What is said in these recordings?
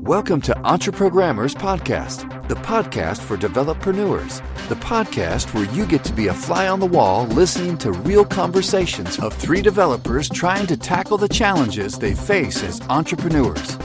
Welcome to EntreProgrammers Podcast, the podcast for developreneurs, the podcast where you get to be a fly on the wall listening to real conversations of three developers trying to tackle the challenges they face as entrepreneurs.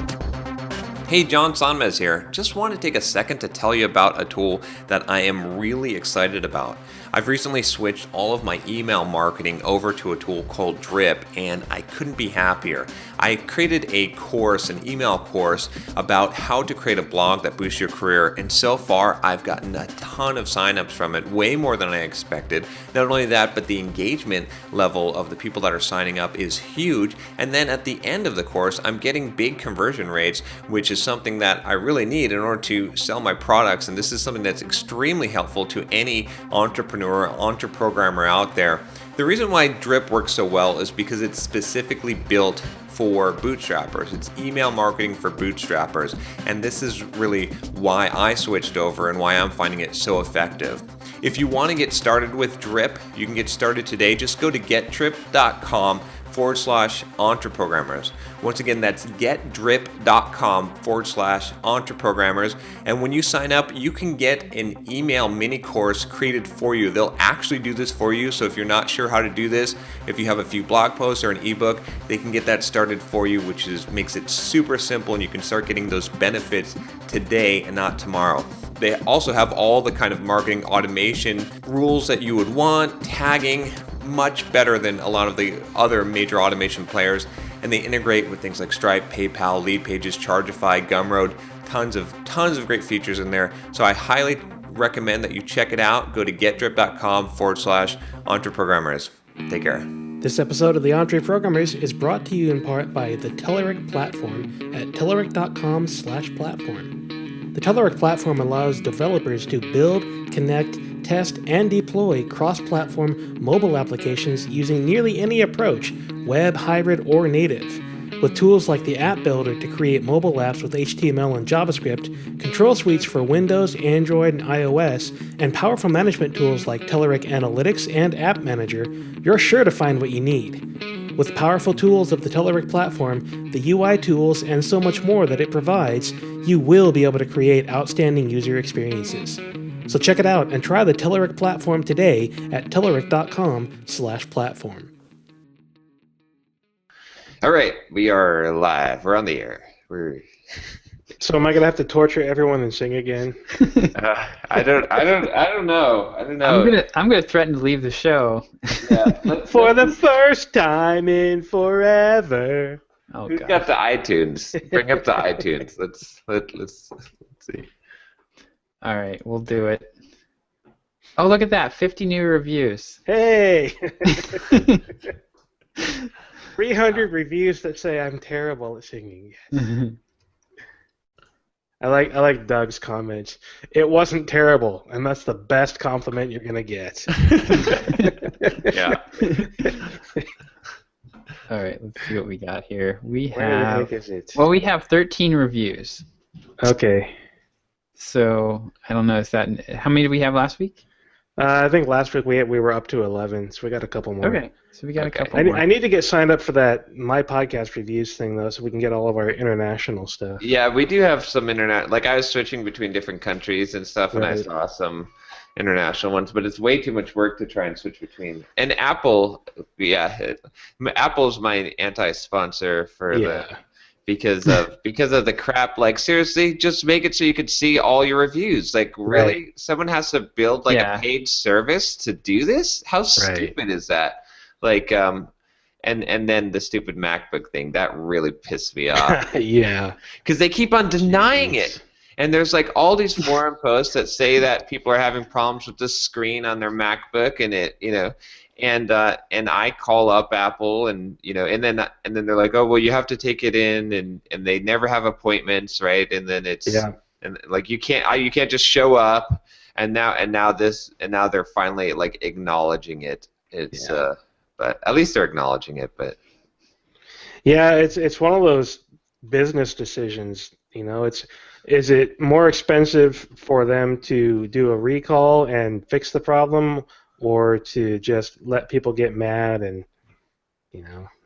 Hey, John Sonmez here. Just want to take a second to tell you about a tool that I am really excited about. I've recently switched all of my email marketing over to a tool called Drip, and I couldn't be happier. I created a course, an email course, about how to create a blog that boosts your career, and so far I've gotten a ton of signups from it, way more than I expected. Not only that, but the engagement level of the people that are signing up is huge, and then at the end of the course, I'm getting big conversion rates, which is something that I really need in order to sell my products, and this is something that's extremely helpful to any entrepreneur, EntreProgrammer out there. The reason why Drip works so well is because it's specifically built for bootstrappers. It's email marketing for bootstrappers, and this is really why I switched over and why I'm finding it so effective. If you want to get started with Drip, you can get started today. Just go to getdrip.com/EntreProgrammers. Once again, that's getdrip.com/EntreProgrammers. And when you sign up, you can get an email mini course created for you. They'll actually do this for you. So if you're not sure how to do this, if you have a few blog posts or an ebook, they can get that started for you, which makes it super simple, and you can start getting those benefits today and not tomorrow. They also have all the kind of marketing automation rules that you would want, tagging, much better than a lot of the other major automation players, and they integrate with things like Stripe, PayPal, Leadpages, Chargeify, Gumroad, tons of great features in there. So I highly recommend that you check it out. Go to getdrip.com/EntreProgrammers. Take care. This episode of the EntreProgrammers is brought to you in part by the Telerik platform at telerik.com/platform. The Telerik platform allows developers to build, connect, test, and deploy cross-platform mobile applications using nearly any approach, web, hybrid, or native. With tools like the App Builder to create mobile apps with HTML and JavaScript, control suites for Windows, Android, and iOS, and powerful management tools like Telerik Analytics and App Manager, you're sure to find what you need. With powerful tools of the Telerik platform, the UI tools, and so much more that it provides, you will be able to create outstanding user experiences. So check it out and try the Telerik platform today at telerik.com/platform. All right, we are live. We're on the air. So am I gonna have to torture everyone and sing again? I don't know. I'm gonna threaten to leave the show. Yeah. For the first time in forever. Oh, Who's God. got the iTunes? Bring up the iTunes. Let's see. All right, we'll do it. Oh, look at that! 50 new reviews. Hey! 300 reviews that say I'm terrible at singing. I like Doug's comments. It wasn't terrible, and that's the best compliment you're gonna get. Yeah. All right, let's see what we got here. We Where the have heck is it? we have 13 reviews. Okay. So I don't know. Is that how many did we have last week? I think last week we were up to 11, so we got a couple more. Okay, so we got a couple I more. need to get signed up for that My Podcast Reviews thing, though, so we can get all of our international stuff. Yeah, we do have some internet. Like I was switching between different countries and stuff, and I Right. saw some international ones, but it's way too much work to try and switch between. And Apple, Apple's my anti-sponsor for because of the crap. Like seriously, just make it so you can see all your reviews. Like really, Right. someone has to build like a paid service to do this? How stupid is that? Like and then the stupid MacBook thing that really pissed me off. Yeah. Because they keep on denying it. And there's like all these forum posts that say that people are having problems with the screen on their MacBook, and and I call up Apple, and and then they're like, oh well, you have to take it in, and they never have appointments, right? And then it's and like you can't just show up, and now they're finally like acknowledging it. It's but at least they're acknowledging it, but yeah, it's one of those business decisions. Is it more expensive for them to do a recall and fix the problem, or to just let people get mad? And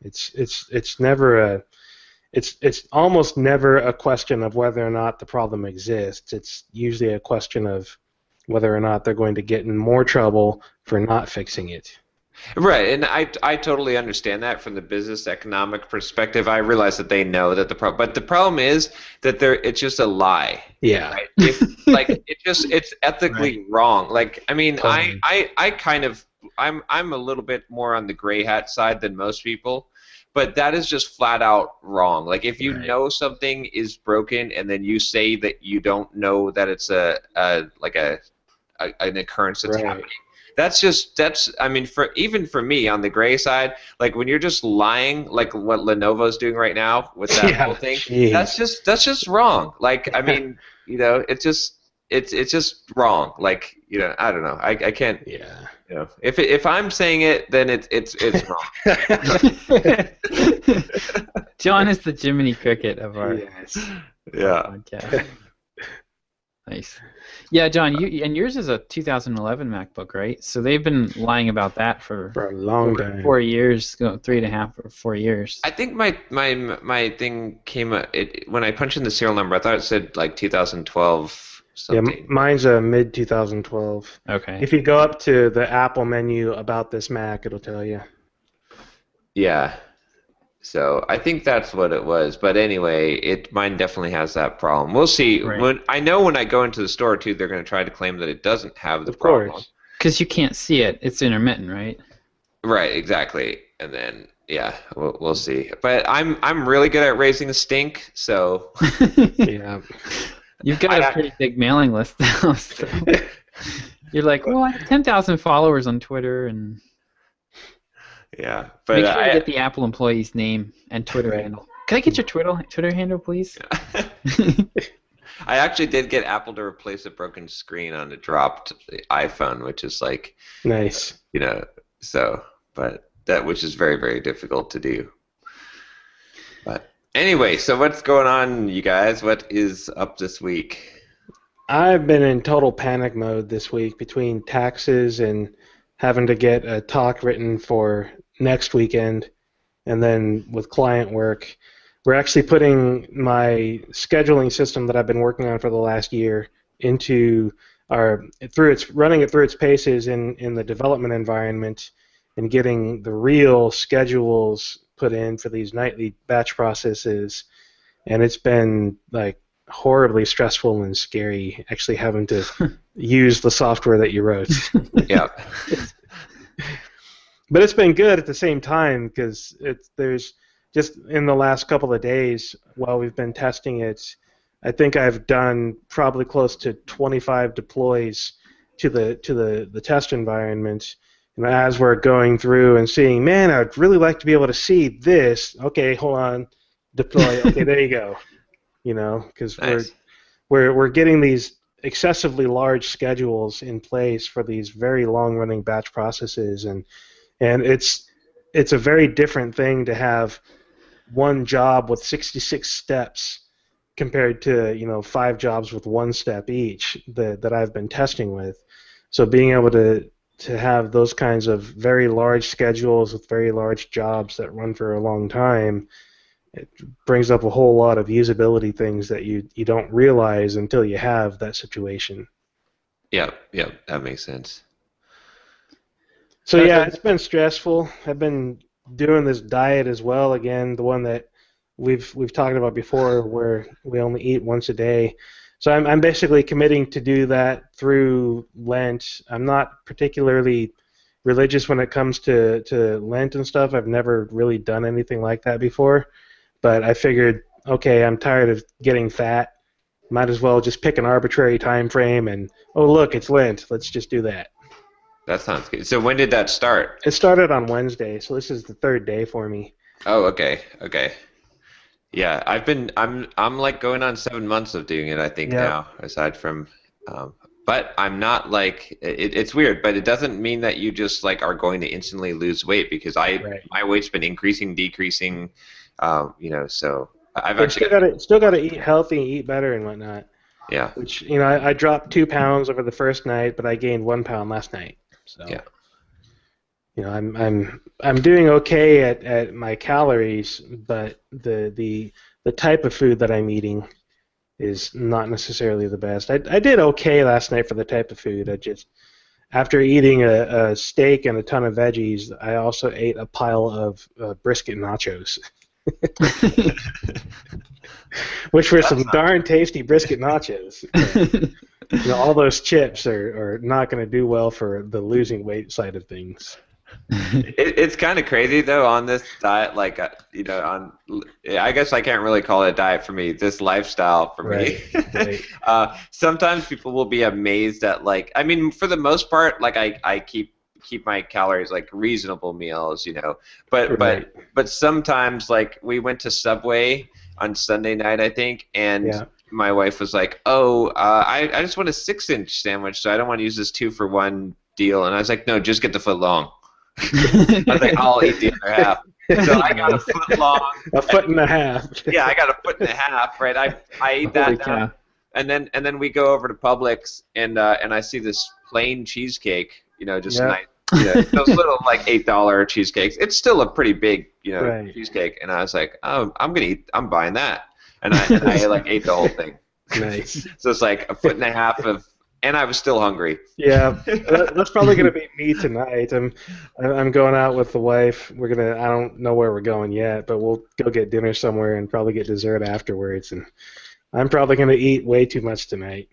it's never it's almost never a question of whether or not the problem exists. It's usually a question of whether or not they're going to get in more trouble for not fixing it. Right, and I totally understand that from the business economic perspective. I realize that they know that but the problem is that it's just a lie. Yeah. Right? It's ethically wrong. Like, I mean, totally. I'm a little bit more on the gray hat side than most people, but that is just flat out wrong. Like, if you know something is broken and then you say that you don't know that it's an occurrence that's happening. I mean, even for me on the gray side, like when you're just lying, like what Lenovo's doing right now with that whole thing, that's just wrong. Like, I mean, it's just wrong. Like, I don't know. I can't. Yeah. If I'm saying it, then it's wrong. John is the Jiminy Cricket of our podcast. Nice. Yeah, John, yours is a 2011 MacBook, right? So they've been lying about that for a long time. 4 years, 3.5 or 4 years. I think my thing came when I punched in the serial number. I thought it said like 2012 something. Yeah, mine's a mid 2012. Okay. If you go up to the Apple menu about this Mac, it'll tell you. Yeah. So I think that's what it was, but anyway, mine definitely has that problem. We'll see. Right. When I go into the store too, they're going to try to claim that it doesn't have the problem. Of course, because you can't see it; it's intermittent, right? Right, exactly. And then we'll see. But I'm really good at raising a stink, so yeah. You've got a pretty big mailing list now. So. You're like, well, I have 10,000 followers on Twitter and. Yeah, but make sure you get the Apple employee's name and Twitter handle. Can I get your Twitter handle, please? I actually did get Apple to replace a broken screen on a dropped iPhone, which is like nice. Which is very, very difficult to do. But anyway, so what's going on, you guys? What is up this week? I've been in total panic mode this week between taxes and having to get a talk written for next weekend, and then with client work. We're actually putting my scheduling system that I've been working on for the last year running it through its paces in the development environment and getting the real schedules put in for these nightly batch processes. And it's been like horribly stressful and scary actually having to use the software that you wrote. Yeah. But it's been good at the same time because there's just in the last couple of days while we've been testing it, I think I've done probably close to 25 deploys to the test environment. And as we're going through and seeing, man, I'd really like to be able to see this. Okay, hold on, deploy. Okay, there you go. Because nice. we're getting these excessively large schedules in place for these very long-running batch processes, and it's a very different thing to have one job with 66 steps compared to 5 jobs with 1 step each that I've been testing with. So being able to have those kinds of very large schedules with very large jobs that run for a long time, it brings up a whole lot of usability things that you don't realize until you have that situation. Yeah, that makes sense. So yeah, it's been stressful. I've been doing this diet as well again, the one that we've talked about before, where we only eat once a day. So I'm basically committing to do that through Lent. I'm not particularly religious when it comes to Lent and stuff. I've never really done anything like that before. But I figured, okay, I'm tired of getting fat. Might as well just pick an arbitrary time frame and, oh, look, it's Lent. Let's just do that. That sounds good. So when did that start? It started on Wednesday, so this is the 3rd day for me. Oh, okay. Yeah, I'm like going on 7 months of doing it, I think, now, aside from, but I'm not like, it's weird, but it doesn't mean that you just like are going to instantly lose weight, because my weight's been increasing, decreasing, so I've actually still got to eat healthy, eat better and whatnot. Yeah. Which, I dropped 2 pounds over the first night, but I gained 1 pound last night. So yeah. I'm doing okay at my calories, but the the type of food that I'm eating is not necessarily the best. I did okay last night for the type of food. I just, after eating a steak and a ton of veggies, I also ate a pile of brisket nachos. Which were some darn tasty brisket nachos. All those chips are not going to do well for the losing weight side of things. It's kind of crazy though on this diet, like I guess I can't really call it a diet for me. This lifestyle for me. Right. Sometimes people will be amazed at for the most part, I keep my calories like reasonable meals, but sometimes we went to Subway on Sunday night, I think, and my wife was like, I just want a 6-inch sandwich, so I don't want to use this 2-for-1 deal, and I was like, no, just get the foot long. I was like, I'll eat the other half. So I got a foot long. A foot and a half. Yeah, I got a foot and a half, right? I eat that down, and then we go over to Publix, and I see this plain cheesecake, just nice. Those little $8 cheesecakes. It's still a pretty big, cheesecake. And I was like, I'm buying that. And I ate the whole thing. Nice. So it's like a foot and a half of, and I was still hungry. Yeah, that's probably gonna be me tonight. I'm going out with the wife. I don't know where we're going yet, but we'll go get dinner somewhere and probably get dessert afterwards. And I'm probably gonna eat way too much tonight.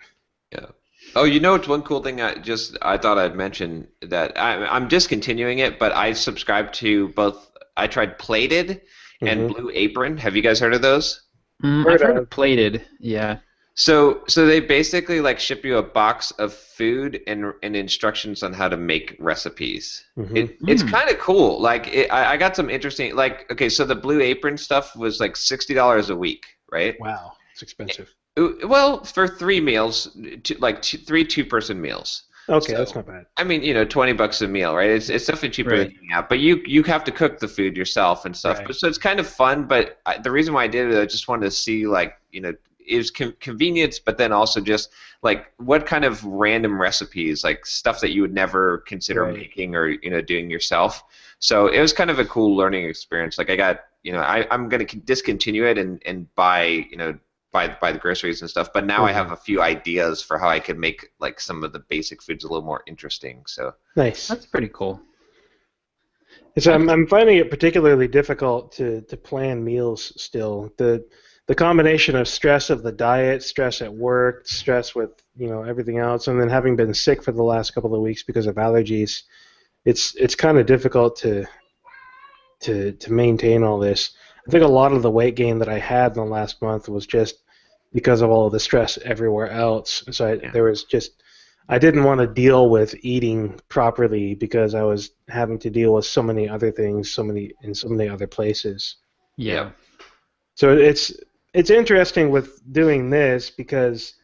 Yeah. Oh, it's one cool thing I thought I'd mention that I'm discontinuing it, but I subscribe to both. I tried Plated and Blue Apron. Have you guys heard of those? I've heard of Plated, yeah. So they basically ship you a box of food and instructions on how to make recipes. It's kind of cool. I got some interesting so the Blue Apron stuff was $60 a week, right? Wow, it's expensive. Well, for 3 meals, 3 2-person meals. Okay, so, that's not bad. I mean, $20 a meal, right? It's definitely cheaper than eating out, but you have to cook the food yourself and stuff. Right. So it's kind of fun. But the reason why I did it, I just wanted to see is convenience, but then also just what kind of random recipes, stuff that you would never consider making or doing yourself. So it was kind of a cool learning experience. I got I'm going to discontinue it and buy buy the groceries and stuff, but now I have a few ideas for how I could make some of the basic foods a little more interesting. So nice. That's pretty cool. So I'm finding it particularly difficult to plan meals still. The combination of stress of the diet, stress at work, stress with everything else, and then having been sick for the last couple of weeks because of allergies, it's kind of difficult to maintain all this. I think a lot of the weight gain that I had in the last month was just because of all of the stress everywhere else. So I didn't want to deal with eating properly because I was having to deal with so many other things, in so many other places. Yeah. So it's interesting with doing this because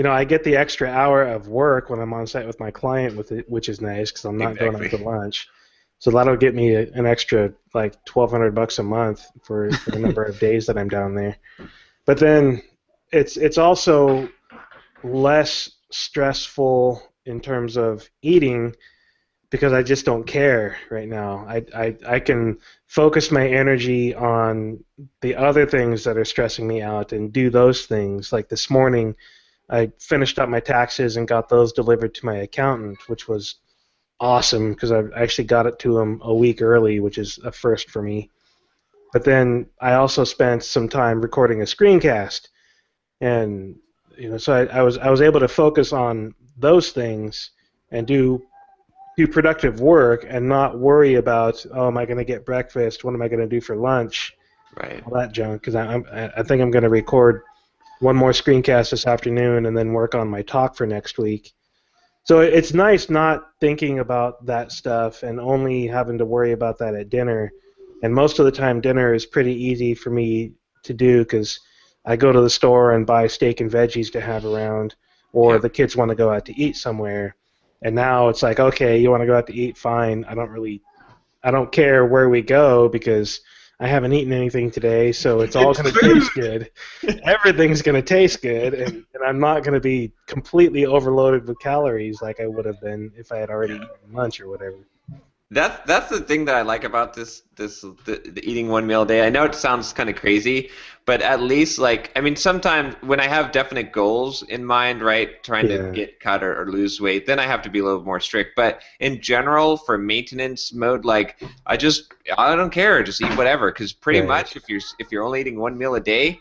I get the extra hour of work when I'm on site with my client which is nice because I'm not going out to lunch. So that'll get me an extra $1,200 a month for the number of days that I'm down there. But then it's also less stressful in terms of eating because I just don't care right now. I can focus my energy on the other things that are stressing me out and do those things. Like this morning, I finished up my taxes and got those delivered to my accountant, which was awesome because I actually got it to him a week early, which is a first for me. But then I also spent some time recording a screencast, and so I was able to focus on those things and do productive work and not worry about am I going to get breakfast? What am I going to do for lunch? Right. All that junk because I think I'm going to record one more screencast this afternoon and then work on my talk for next week. So it's nice not thinking about that stuff and only having to worry about that at dinner. And most of the time, dinner is pretty easy for me to do because I go to the store and buy steak and veggies to have around, or the kids want to go out to eat somewhere. And now it's like, okay, you want to go out to eat? Fine. I don't care where we go because I haven't eaten anything today, so it's all going to taste good. Everything's going to taste good, and I'm not going to be completely overloaded with calories like I would have been if I had already eaten lunch or whatever. That's the thing that I like about the eating one meal a day. I know it sounds kind of crazy, but at least like I mean sometimes when I have definite goals in mind, right, trying to get cut or lose weight, then I have to be a little more strict. But in general, for maintenance mode, like I don't care, just eat whatever. Because pretty much if you're only eating one meal a day,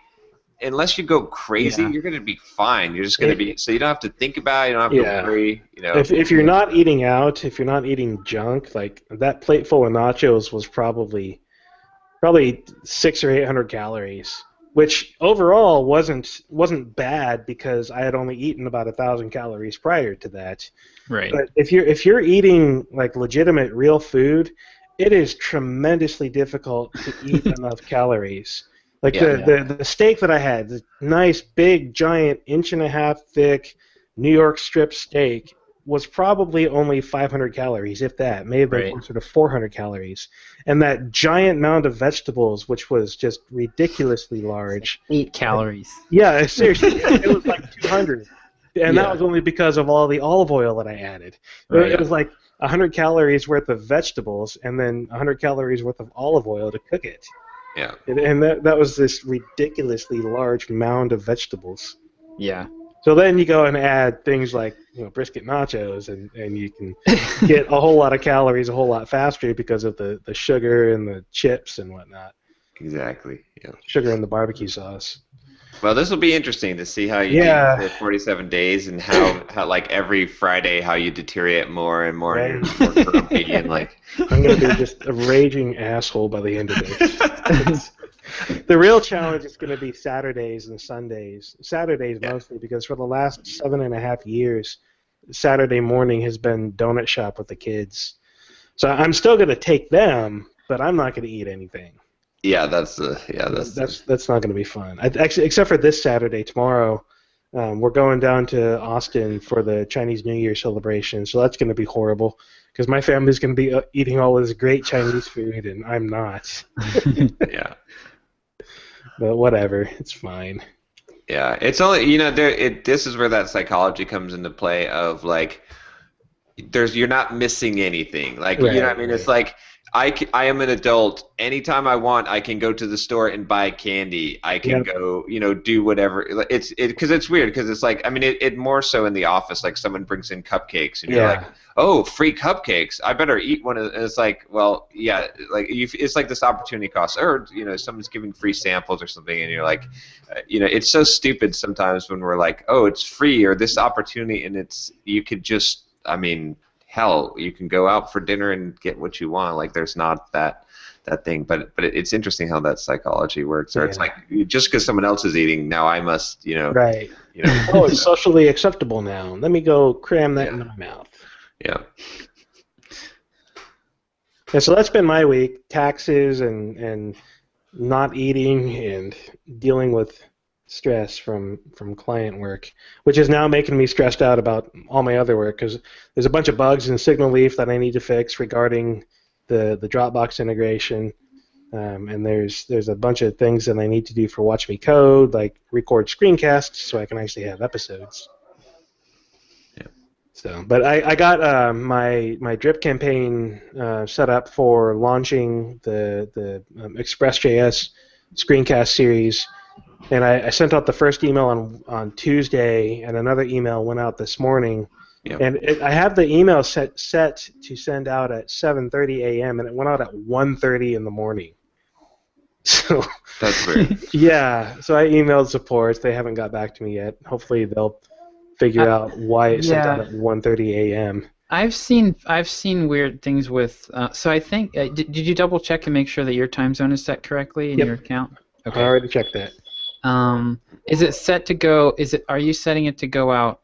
unless you go crazy, you're going to be fine. You're just going to be, so you don't have to think about it. You don't have to worry. You know, if you're not eating out, if you're not eating junk, like that plate full of nachos was probably 600 or 800 calories, which overall wasn't bad because I had only eaten about 1,000 calories prior to that. Right. But if you're eating like legitimate real food, it is tremendously difficult to eat enough calories. Like the steak that I had, the nice, big, giant, 1.5 inch thick New York strip steak, was probably only 500 calories, if that. May have been closer to 400 calories. And that giant mound of vegetables, which was just ridiculously large. 8 calories. Yeah, seriously. It was like 200. And that was only because of all the olive oil that I added. It was like 100 calories worth of vegetables and then 100 calories worth of olive oil to cook it. Yeah. And that was this ridiculously large mound of vegetables. Yeah. So then you go and add things like brisket nachos, and you can get a whole lot of calories a whole lot faster because of the sugar and the chips and whatnot. Exactly. Yeah. Sugar and the barbecue sauce. Well, this will be interesting to see how you do for 47 days and how like every Friday how you deteriorate more and more and you're more grumpy and like. I'm gonna be just a raging asshole by the end of this. The real challenge is going to be Saturdays and Sundays. Saturdays mostly because for the last 7.5 years, Saturday morning has been donut shop with the kids. So I'm still going to take them, but I'm not going to eat anything. Yeah, that's not going to be fun. Actually, except for this Saturday, tomorrow, we're going down to Austin for the Chinese New Year celebration. So that's going to be horrible because my family's going to be eating all this great Chinese food, and I'm not. Yeah. But whatever, it's fine. Yeah, it's only this is where that psychology comes into play of like, you're not missing anything. Like you know what I mean? It's like I am an adult. Anytime I want, I can go to the store and buy candy. I can go, do whatever. Because it's weird because it's like it more so in the office. Like someone brings in cupcakes and you're like, oh, free cupcakes. I better eat one. And it's like, well, yeah, like it's like this opportunity cost, or someone's giving free samples or something, and you're like, it's so stupid sometimes when we're like, oh, it's free or this opportunity, and you could just, hell, you can go out for dinner and get what you want. Like there's not that thing, but it's interesting how that psychology works. Or it's like just because someone else is eating, now I must, Right. Oh, it's socially acceptable now. Let me go cram that into my mouth. Yeah. Yeah, so that's been my week. Taxes and not eating and dealing with stress from client work, which is now making me stressed out about all my other work because there's a bunch of bugs in Signal Leaf that I need to fix regarding the Dropbox integration, and there's a bunch of things that I need to do for Watch Me Code, like record screencasts so I can actually have episodes. Yeah. So, but I got my drip campaign set up for launching the Express.js screencast series. And I sent out the first email on Tuesday, and another email went out this morning. Yep. And I have the email set to send out at 7:30 a.m., and it went out at 1:30 in the morning. So that's weird. Yeah, so I emailed support. They haven't got back to me yet. Hopefully they'll figure out why it sent out at 1:30 a.m. I've seen weird things with. So I think did you double check and make sure that your time zone is set correctly in your account? Okay. I already checked that. Is it set to go? Are you setting it to go out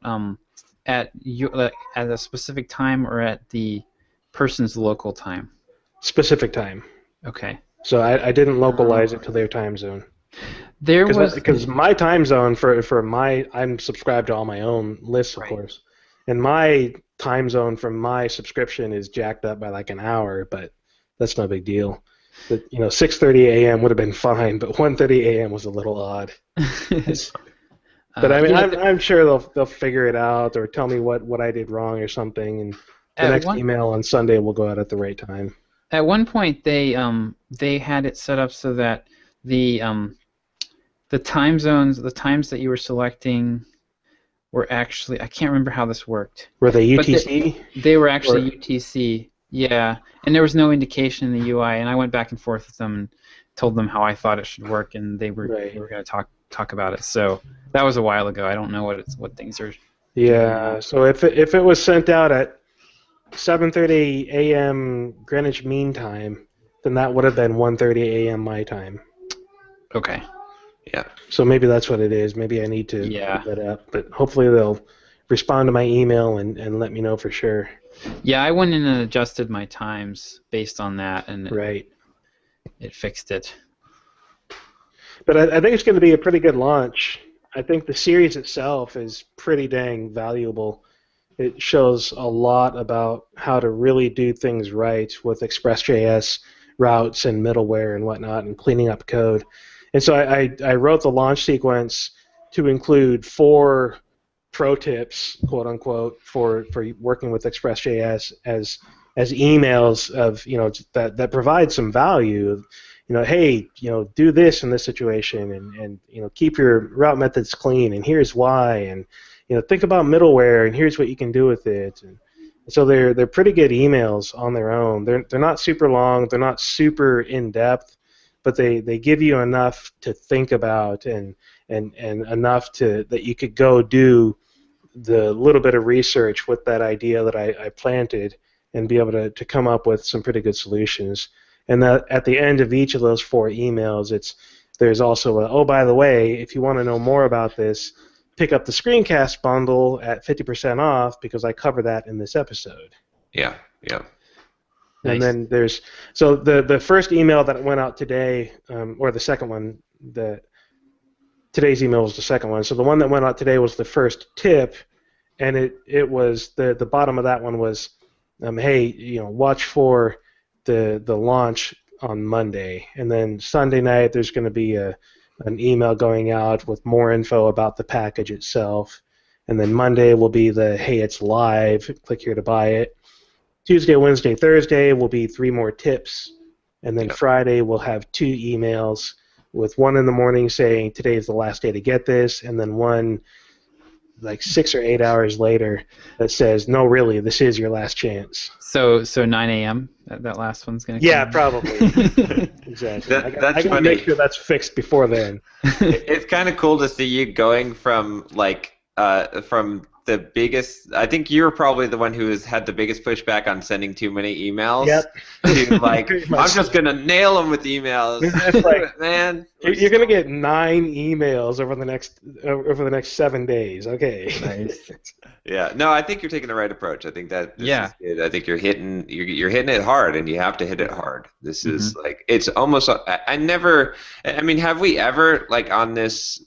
at a specific time or at the person's local time? Specific time. Okay. So I didn't localize it to their time zone. Because my time zone I'm subscribed to all my own lists, of course, and my time zone from my subscription is jacked up by like an hour, but that's no big deal. But 6:30 a.m. would have been fine, but 1:30 a.m. was a little odd. But I'm sure they'll figure it out or tell me what I did wrong or something, and the next email on Sunday will go out at the right time. At one point, they had it set up so that the time zones, the times that you were selecting, were actually, I can't remember how this worked. Were they UTC? They were actually UTC. Yeah, and there was no indication in the UI, and I went back and forth with them and told them how I thought it should work, and they were going to talk about it. So that was a while ago. I don't know what things are. Yeah. So if it was sent out at 7:30 a.m. Greenwich Mean Time, then that would have been 1:30 a.m. my time. Okay. Yeah. So maybe that's what it is. Maybe I need to look that up. But hopefully they'll respond to my email and let me know for sure. Yeah, I went in and adjusted my times based on that, and it fixed it. But I think it's going to be a pretty good launch. I think the series itself is pretty dang valuable. It shows a lot about how to really do things right with Express.js routes and middleware and whatnot and cleaning up code. And so I wrote the launch sequence to include 4 pro tips, quote unquote, for working with Express.js as emails of that provide some value. Hey, do this in this situation, and keep your route methods clean, and here's why, and think about middleware, and here's what you can do with it. And so they're pretty good emails on their own. They're not super long, they're not super in depth, but they give you enough to think about and enough that you could go do the little bit of research with that idea that I planted and be able to come up with some pretty good solutions. And that at the end of each of those 4 emails, there's also by the way, if you want to know more about this, pick up the screencast bundle at 50% off because I cover that in this episode. Yeah, yeah. And then there's the first email that went out today, or the second one, today's email was the second one. So the one that went out today was the first tip, and it was the bottom of that one was, hey, watch for the launch on Monday, and then Sunday night there's going to be an email going out with more info about the package itself, and then Monday will be hey, it's live, click here to buy it. Tuesday, Wednesday, Thursday will be 3 more tips, and then Friday we'll have 2 emails, with one in the morning saying today is the last day to get this, and then one like 6 or 8 hours later that says, no, really, this is your last chance. So 9 a.m. that last one's going to come? Yeah, probably. Exactly. I got to make sure that's fixed before then. It's kind of cool to see you going from from the biggest. I think you were probably the one who has had the biggest pushback on sending too many emails. Yep. To I'm just gonna nail them with emails. It's man, you're gonna get 9 emails over the next 7 days. Okay. Nice. Yeah. No, I think you're taking the right approach. I think that this is good. I think you're hitting it hard, and you have to hit it hard. This is it's almost. I mean, have we ever on this?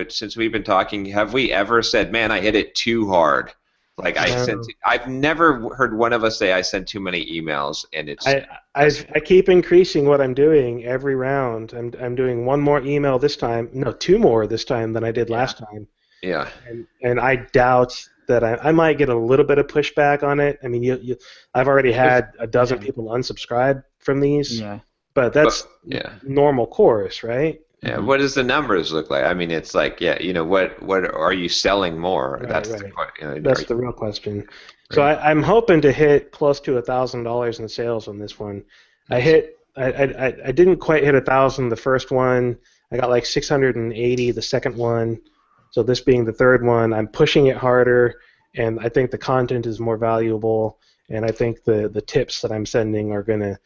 Since we've been talking, have we ever said, "Man, I hit it too hard"? I've never heard one of us say I sent too many emails, and it's. I keep increasing what I'm doing every round. I'm doing 1 more email this time. No, 2 more this time than I did last time. Yeah. And I doubt that I might get a little bit of pushback on it. I mean, I've already had a dozen people unsubscribe from these. Yeah. But that's normal course, right? Yeah. What does the numbers look like? I mean, it's what are you selling more? Right, that's right. That's the real question. Right. So I'm hoping to hit close to $1,000 in sales on this one. I didn't quite hit 1,000 the first one. I got like 680 the second one. So this being the third one, I'm pushing it harder, and I think the content is more valuable, and I think the tips that I'm sending are going to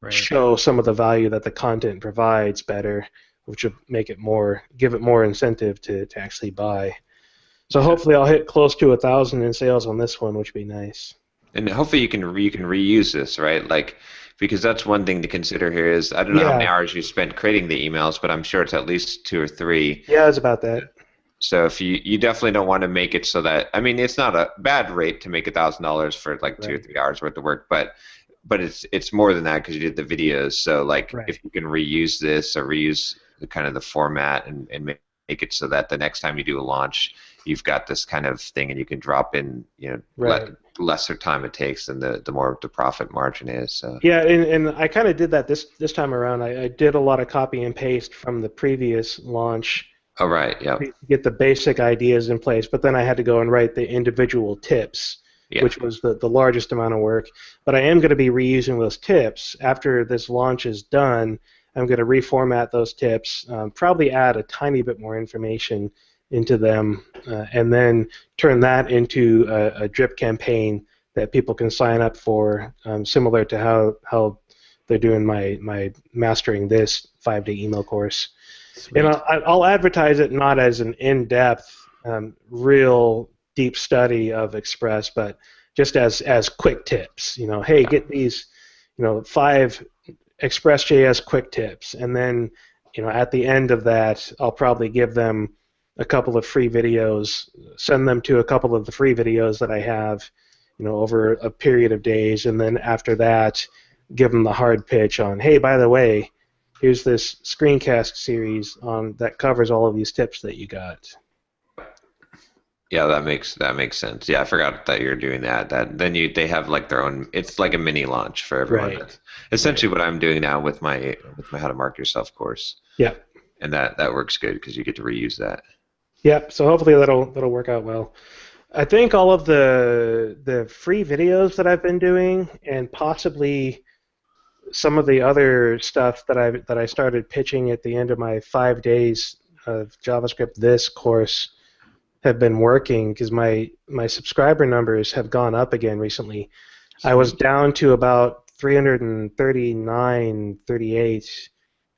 show some of the value that the content provides better, which would give it more incentive to actually buy. So hopefully I'll hit close to 1,000 in sales on this one, which would be nice. And hopefully you can reuse this, right? Because that's one thing to consider here is I don't know how many hours you spent creating the emails, but I'm sure it's at least 2 or 3. Yeah, it's about that. So if you definitely don't want to make it so that it's not a bad rate to make $1,000 for 2 or 3 hours worth of work, but it's more than that because you did the videos. So if you can reuse this or reuse the format and make it so that the next time you do a launch, you've got this kind of thing and you can drop in lesser time it takes, then the more the profit margin is. So. Yeah, and I kind of did that this time around. I did a lot of copy and paste from the previous launch. Oh, right, yeah. To get the basic ideas in place, but then I had to go and write the individual tips, which was the largest amount of work. But I am going to be reusing those tips. After this launch is done, I'm going to reformat those tips, probably add a tiny bit more information into them, and then turn that into a drip campaign that people can sign up for, similar to how they're doing my Mastering This 5-day email course. Sweet. And I'll advertise it not as an in-depth, real deep study of Express, but just as quick tips. Hey, get these, 5 Express.js quick tips, and then, at the end of that, I'll probably give them a couple of free videos, send them to a couple of the free videos that I have, over a period of days, and then after that, give them the hard pitch on, hey, by the way, here's this screencast series that covers all of these tips that you got. Yeah, that makes sense. Yeah, I forgot that you're doing that. Then they have like their own. It's like a mini launch for everyone. Right. That's essentially what I'm doing now with my How to Market Yourself course. Yeah. And that works good because you get to reuse that. Yeah. So hopefully that'll work out well. I think all of the free videos that I've been doing, and possibly some of the other stuff that I started pitching at the end of my 5 days of JavaScript This course, have been working because my subscriber numbers have gone up again recently. I was down to about 339, 38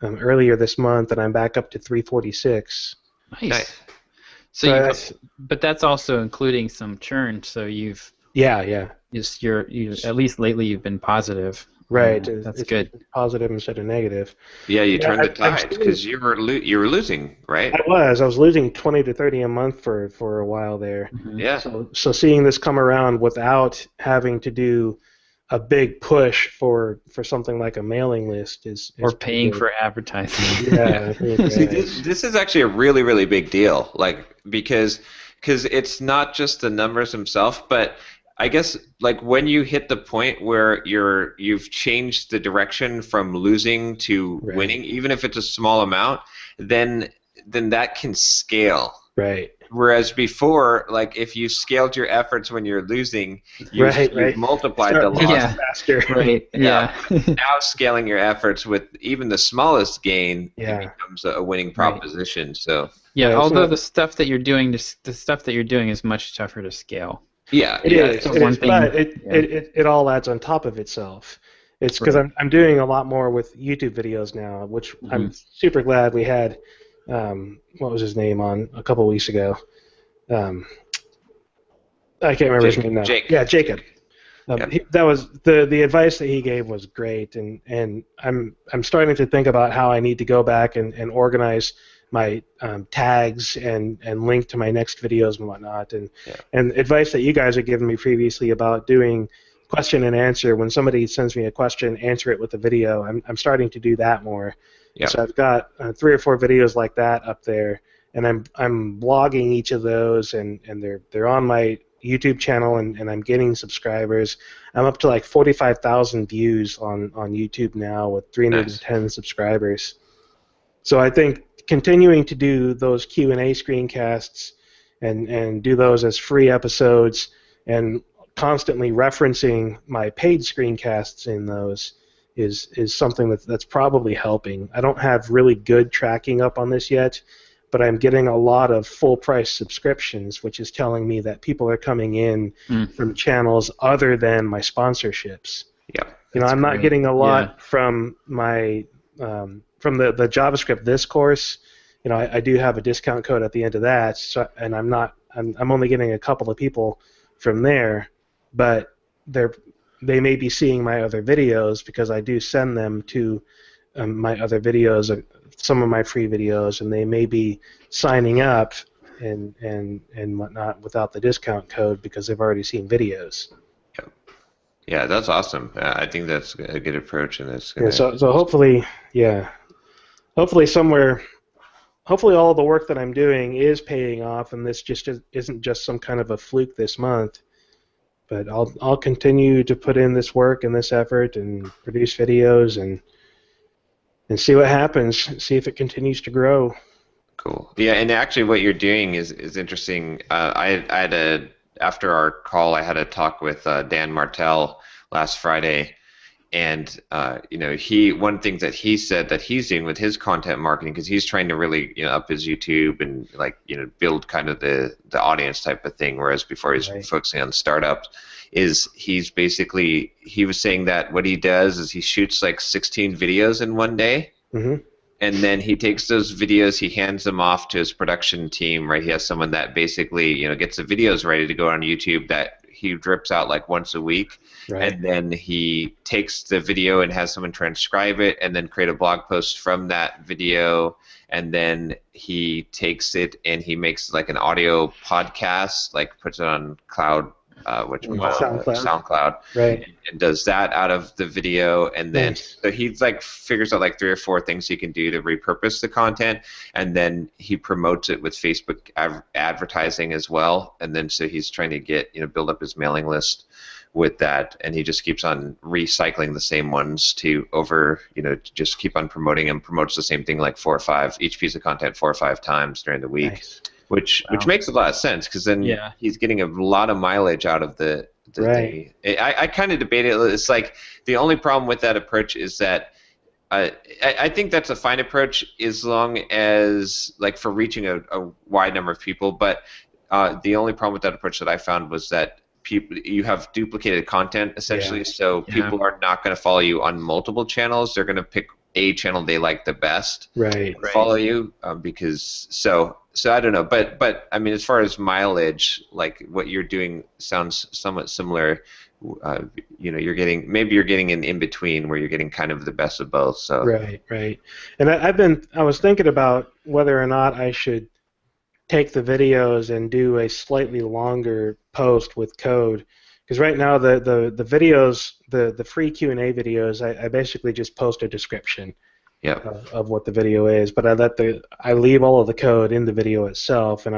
earlier this month, and I'm back up to 346. Nice. So but that's also including some churn. So you've yeah. You at least lately you've been positive. Right. That's good. Positive instead of negative. Yeah, you turned the tide because you were losing, right? I was losing 20 to 30 a month for a while there. Mm-hmm. Yeah. So seeing this come around without having to do a big push for something like a mailing list is or paying for advertising. Yeah. See, this is actually a really, really big deal, because it's not just the numbers themselves, but I guess when you hit the point where you've changed the direction from losing to winning, even if it's a small amount, then that can scale. Right. Whereas before, if you scaled your efforts when you're losing, you've multiplied the loss faster. Right. Yeah. Now scaling your efforts with even the smallest gain it becomes a winning proposition. Right. So although the stuff that you're doing is much tougher to scale. Yeah, it is. But it all adds on top of itself. It's because I'm doing a lot more with YouTube videos now, which I'm super glad we had. What was his name on a couple weeks ago? I can't remember his name now. Jake. Yeah, Jacob. That was the advice that he gave was great, and I'm starting to think about how I need to go back and organize my tags and link to my next videos and whatnot, and advice that you guys have given me previously about doing question and answer. When somebody sends me a question, answer it with a video. I'm starting to do that more. Yep. So I've got 3 or 4 videos like that up there, and I'm blogging each of those, and they're on my YouTube channel, and I'm getting subscribers. I'm up to 45,000 views on YouTube now with 310 subscribers. So I think continuing to do those Q&A screencasts and do those as free episodes and constantly referencing my paid screencasts in those is something that's probably helping. I don't have really good tracking up on this yet, but I'm getting a lot of full price subscriptions, which is telling me that people are coming in from channels other than my sponsorships. Yeah, I'm not getting a lot from my from the JavaScript This course. I do have a discount code at the end of that, and I'm only getting a couple of people from there, but they may be seeing my other videos because I do send them to my other videos, some of my free videos, and they may be signing up and whatnot without the discount code because they've already seen videos. Yeah, that's awesome. I think that's a good approach, and that's so hopefully, hopefully all of the work that I'm doing is paying off, and this just isn't just some kind of a fluke this month. But I'll continue to put in this work and this effort and produce videos and see what happens. See if it continues to grow. Cool. Yeah, and actually, what you're doing is interesting. After our call, I had a talk with Dan Martell last Friday, and one thing that he said that he's doing with his content marketing, because he's trying to really up his YouTube and build kind of the audience type of thing, whereas before he's focusing on startups, is he was saying that what he does is he shoots like 16 videos in one day. Mm-hmm. And then he takes those videos, he hands them off to his production team, right? He has someone that basically, gets the videos ready to go on YouTube that he drips out like once a week. Right. And then he takes the video and has someone transcribe it and then create a blog post from that video. And then he takes it and he makes like an audio podcast, like puts it on SoundCloud, right? And does that out of the video, and then so he figures out like 3 or 4 things he can do to repurpose the content, and then he promotes it with Facebook advertising as well, and then so he's trying to get build up his mailing list with that, and he just keeps on recycling the same ones to just keep on promoting them. Promotes the same thing like each piece of content 4 or 5 times during the week. Nice. Which makes a lot of sense, because then he's getting a lot of mileage out of the thing. I kind of debate it. It's like the only problem with that approach is that I think that's a fine approach as long as for reaching a wide number of people. But the only problem with that approach that I found was that you have duplicated content essentially, so people are not going to follow you on multiple channels. They're going to pick a channel they like the best, right? Follow you because so I don't know, but I mean, as far as mileage, like what you're doing sounds somewhat similar. You're getting an in between where you're getting kind of the best of both. So right. And I was thinking about whether or not I should take the videos and do a slightly longer post with code. Because right now the videos, the free Q&A videos, I basically just post a description of what the video is, but I leave all of the code in the video itself, and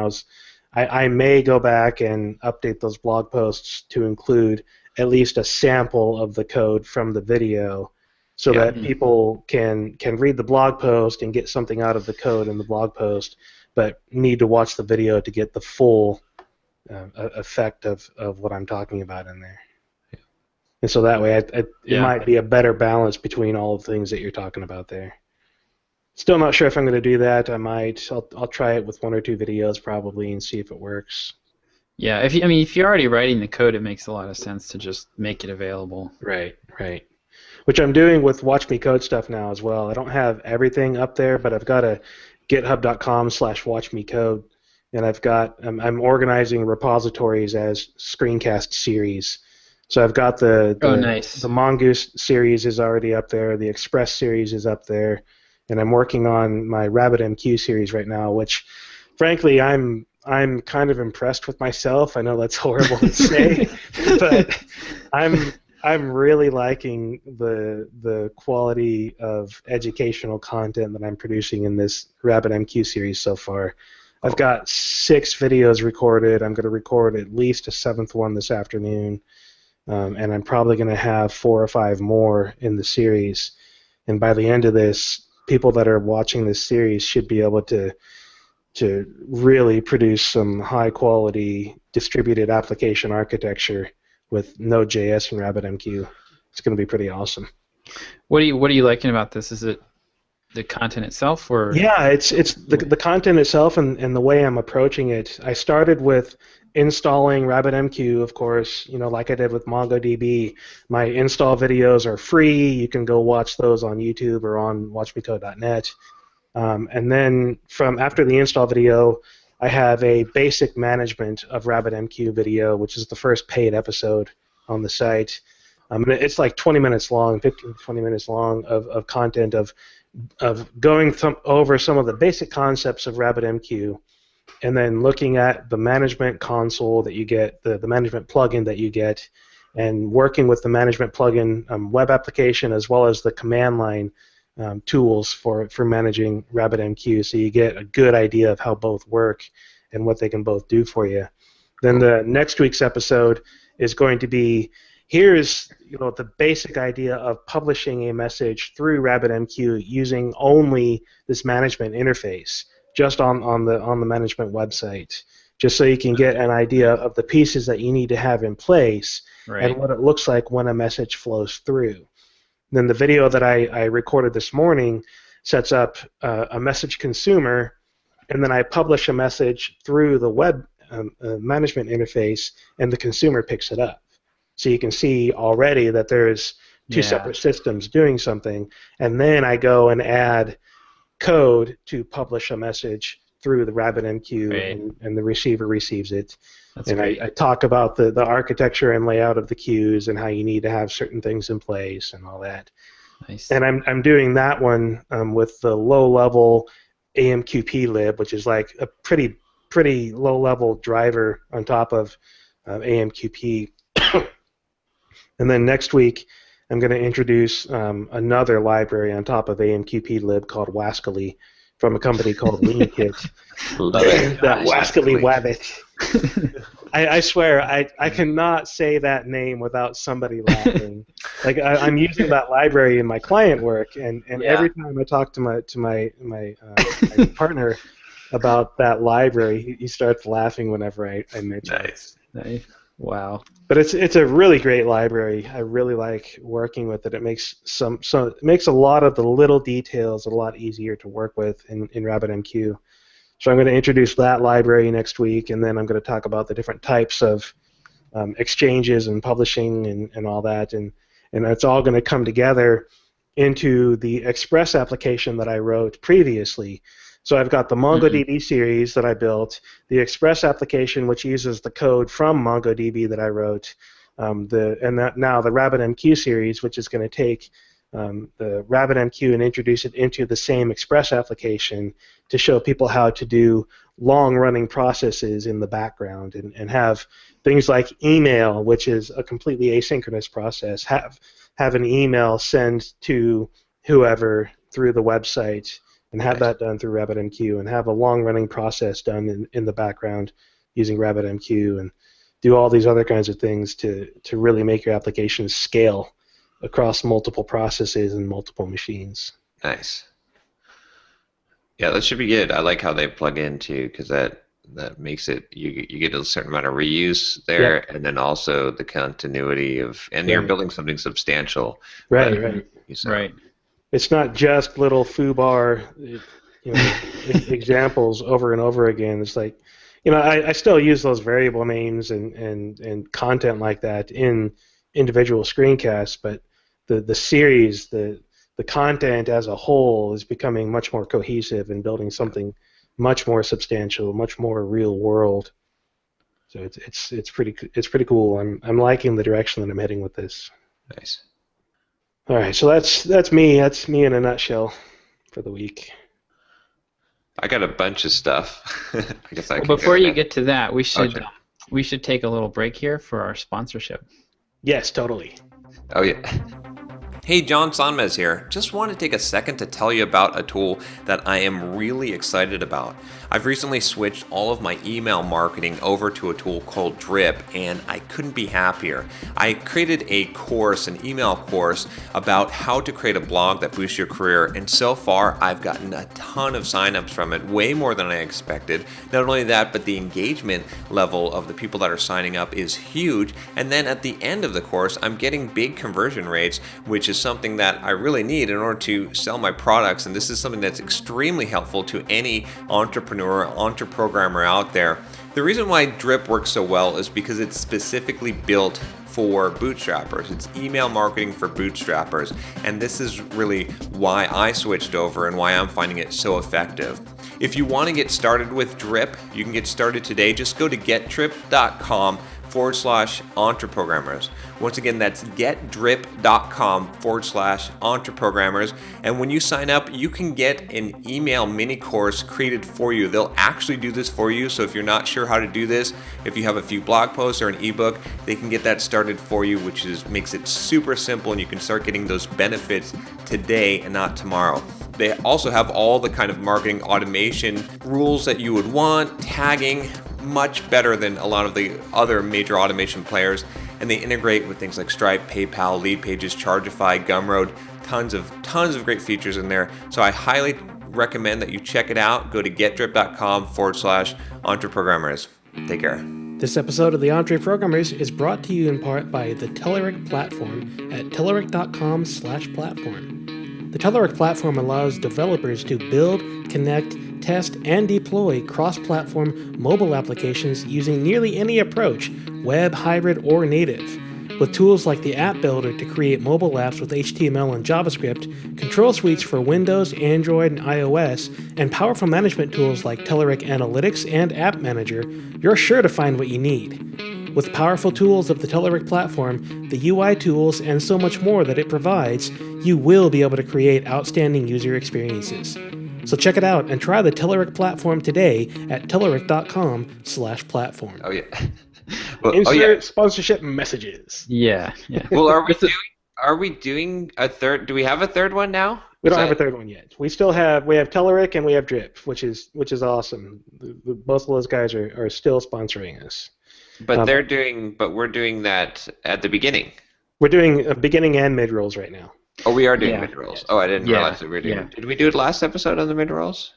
I may go back and update those blog posts to include at least a sample of the code from the video, so that people can read the blog post and get something out of the code in the blog post, but need to watch the video to get the full effect of what I'm talking about in there. And so that way it might be a better balance between all the things that you're talking about there. Still not sure if I'm going to do that. I'll try it with 1 or 2 videos probably and see if it works. Yeah, if you're already writing the code, it makes a lot of sense to just make it available. Right. Which I'm doing with Watch Me Code stuff now as well. I don't have everything up there, but I've got a github.com/watchmecode. And I'm organizing repositories as screencast series. So I've got the Mongoose series is already up there, the Express series is up there, and I'm working on my RabitMQ series right now, which frankly I'm kind of impressed with myself. I know that's horrible to say, but I'm really liking the quality of educational content that I'm producing in this RabitMQ series so far. I've got 6 videos recorded. I'm going to record at least a 7th one this afternoon, and I'm probably going to have 4 or 5 more in the series. And by the end of this, people that are watching this series should be able to really produce some high-quality distributed application architecture with Node.js and RabitMQ. It's going to be pretty awesome. What are you liking about this? Is it the content itself, or? Yeah, it's the content itself and the way I'm approaching it. I started with installing RabitMQ, of course, like I did with MongoDB. My install videos are free. You can go watch those on YouTube or on watchmecode.net. And then after the install video, I have a basic management of RabitMQ video, which is the first paid episode on the site. And it's like 20 minutes long, 15 to 20 minutes long of content of going over some of the basic concepts of RabitMQ, and then looking at the management console that you get, the management plugin that you get, and working with the management plugin web application as well as the command line tools for managing RabitMQ, so you get a good idea of how both work and what they can both do for you. Then the next week's episode is going to be, here's the basic idea of publishing a message through RabitMQ using only this management interface, just on the management website, just so you can get an idea of the pieces that you need to have in place and what it looks like when a message flows through. Then the video that I recorded this morning sets up a message consumer, and then I publish a message through the web management interface, and the consumer picks it up. So you can see already that there's two separate systems doing something, and then I go and add code to publish a message through the RabitMQ, and the receiver receives it. That's great. I talk about the architecture and layout of the queues and how you need to have certain things in place and all that. Nice. And I'm doing that one with the low-level AMQP lib, which is like a pretty low-level driver on top of AMQP. And then next week, I'm going to introduce another library on top of AMQP lib called Wascally from a company called LeanKit. Love it. That Wascally Wabbit. I swear, I cannot say that name without somebody laughing. Like I'm using that library in my client work, and every time I talk to my partner about that library, he starts laughing whenever I mention it. Nice. Wow. But it's a really great library. I really like working with it. It makes it makes a lot of the little details a lot easier to work with in RabitMQ. So I'm going to introduce that library next week, and then I'm going to talk about the different types of exchanges and publishing and all that, and it's all going to come together into the Express application that I wrote previously. So I've got the MongoDB series that I built, the Express application, which uses the code from MongoDB that I wrote, now the RabitMQ series, which is going to take the RabitMQ and introduce it into the same Express application to show people how to do long-running processes in the background and have things like email, which is a completely asynchronous process, have an email send to whoever through the website, and have that done through RabitMQ, and have a long-running process done in the background using RabitMQ, and do all these other kinds of things to really make your application scale across multiple processes and multiple machines. Nice. Yeah, that should be good. I like how they plug in too, because that makes it you get a certain amount of reuse there, and then also the continuity of, and you're building something substantial. Right. It's not just little foobar, examples over and over again. It's like, I still use those variable names and content like that in individual screencasts, but the series, the content as a whole is becoming much more cohesive and building something much more substantial, much more real world. So it's pretty cool. I'm liking the direction that I'm heading with this. Nice. All right, so that's me. That's me in a nutshell for the week. I got a bunch of stuff. I guess before you get to that, we should take a little break here for our sponsorship. Yes, totally. Oh yeah. Hey, John Sonmez here. Just want to take a second to tell you about a tool that I am really excited about. I've recently switched all of my email marketing over to a tool called Drip, and I couldn't be happier. I created a course, an email course, about how to create a blog that boosts your career, and so far I've gotten a ton of signups from it, way more than I expected. Not only that, but the engagement level of the people that are signing up is huge, and then at the end of the course, I'm getting big conversion rates, which is something that I really need in order to sell my products, and this is something that's extremely helpful to any entrepreneur, EntreProgrammer out there. The reason why Drip works so well is because it's specifically built for bootstrappers. It's email marketing for bootstrappers, and this is really why I switched over and why I'm finding it so effective. If you want to get started with Drip, you can get started today. Just go to getdrip.com/EntreProgrammers. Once again, that's getdrip.com/EntreProgrammers. And when you sign up, you can get an email mini course created for you. They'll actually do this for you. So if you're not sure how to do this, if you have a few blog posts or an ebook, they can get that started for you, which makes it super simple, and you can start getting those benefits today and not tomorrow. They also have all the kind of marketing automation rules that you would want, tagging, much better than a lot of the other major automation players. and they integrate with things like Stripe, PayPal, Lead Pages, Chargeify, Gumroad, tons of great features in there. So I highly recommend that you check it out. Go to getdrip.com/EntreProgrammers. Take care. This episode of the EntreProgrammers is brought to you in part by the Telerik platform at telerik.com/platform. The Telerik platform allows developers to build, connect, test, and deploy cross-platform mobile applications using nearly any approach, web, hybrid, or native. With tools like the App Builder to create mobile apps with HTML and JavaScript, control suites for Windows, Android, and iOS, and powerful management tools like Telerik Analytics and App Manager, you're sure to find what you need. With powerful tools of the Telerik platform, the UI tools, and so much more that it provides, you will be able to create outstanding user experiences. So check it out and try the Telerik platform today at telerik.com/platform. Oh yeah. Insert sponsorship messages. Yeah. Well, are we doing a third? Do we have a third one now? We don't have a third one yet. We have Telerik and we have Drip, which is awesome. Both of those guys are still sponsoring us. But we're doing that at the beginning. We're doing beginning and mid rolls right now. Oh, we are doing mid rolls. Oh, I didn't realize that we were doing. Yeah. Did we do it last episode on the mid rolls?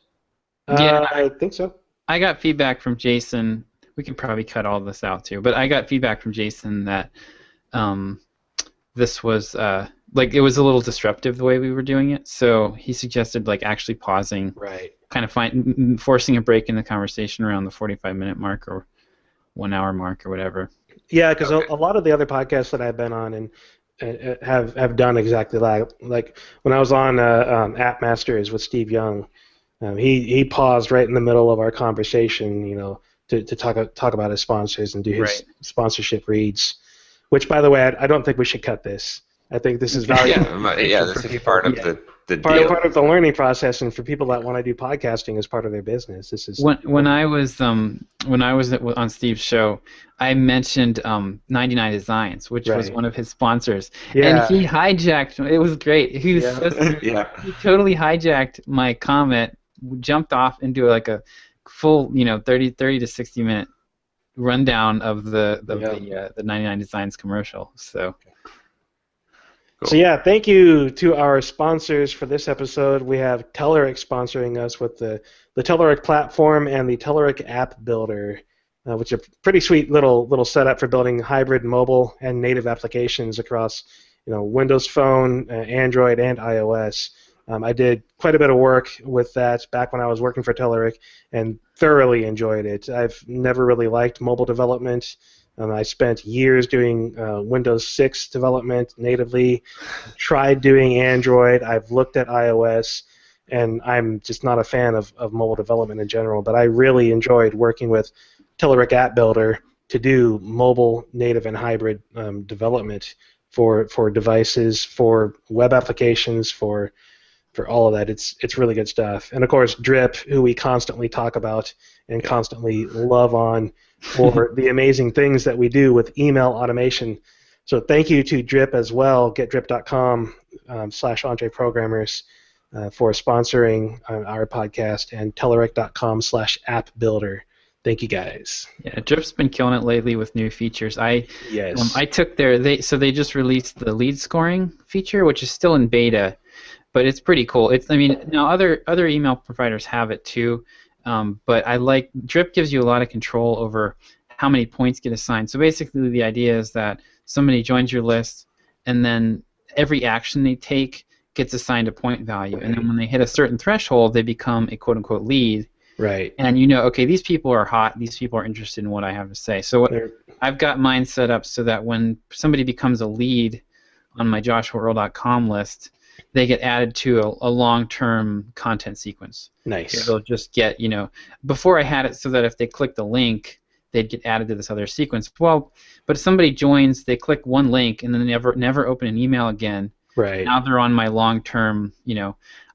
I think so. I got feedback from Jason. We can probably cut all this out too, but I got feedback from Jason that this was it was a little disruptive the way we were doing it. So he suggested actually pausing, right? Kind of forcing a break in the conversation around the 45-minute mark or 1 hour mark or whatever. Yeah, because a lot of the other podcasts that I've been on and have done exactly that. Like when I was on App Masters with Steve Young, he paused right in the middle of our conversation, to talk about his sponsors and do his sponsorship reads. Which, by the way, I don't think we should cut this. I think this is valuable. Yeah, this is part of the deal. Part of the learning process, and for people that want to do podcasting as part of their business, this is. When I was on Steve's show, I mentioned 99 Designs, which was one of his sponsors, and he hijacked. It was great. He was he totally hijacked my comment, jumped off into a full 30 to 60 minute rundown of the 99 Designs commercial. So. Cool. So thank you to our sponsors for this episode. We have Telerik sponsoring us with the Telerik platform and the Telerik App Builder, which is a pretty sweet little setup for building hybrid mobile and native applications across Windows Phone, Android, and iOS. I did quite a bit of work with that back when I was working for Telerik and thoroughly enjoyed it. I've never really liked mobile development. I spent years doing Windows 6 development natively, tried doing Android, I've looked at iOS, and I'm just not a fan of mobile development in general, but I really enjoyed working with Telerik App Builder to do mobile, native, and hybrid development for devices, for web applications, for all of that. It's really good stuff. And of course, Drip, who we constantly talk about and constantly love on for the amazing things that we do with email automation. So thank you to Drip as well, getdrip.com/EntreProgrammers for sponsoring our podcast, and telerik.com/appbuilder. Thank you guys. Yeah, Drip's been killing it lately with new features. I took they just released the lead scoring feature, which is still in beta, but it's pretty cool. Now other email providers have it too. But I like Drip gives you a lot of control over how many points get assigned. So basically the idea is that somebody joins your list, and then every action they take gets assigned a point value. And then when they hit a certain threshold, they become a quote-unquote lead. Right. And okay, these people are hot. These people are interested in what I have to say. So I've got mine set up so that when somebody becomes a lead on my joshuaearl.com list, they get added to a long-term content sequence. Nice. So they'll just get, before I had it so that if they click the link, they'd get added to this other sequence. Well, but if somebody joins, they click one link and then they never open an email again. Right. Now they're on my long-term,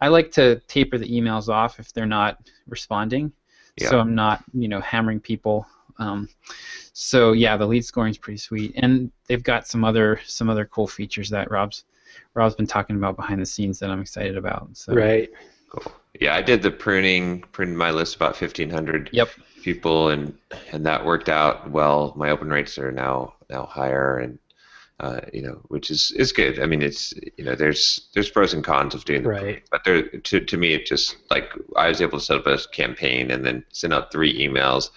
I like to taper the emails off if they're not responding. Yeah. So I'm not, hammering people. So yeah, the lead scoring is pretty sweet, and they've got some other cool features that Rob's been talking about behind the scenes that I'm excited about. So. Right. Cool. Yeah, I did the pruning my list about 1,500 people, and that worked out well. My open rates are now now hire, and which is good. I mean, it's there's pros and cons of doing the Right. but to me it just like I was able to set up a campaign and then send out 3 emails,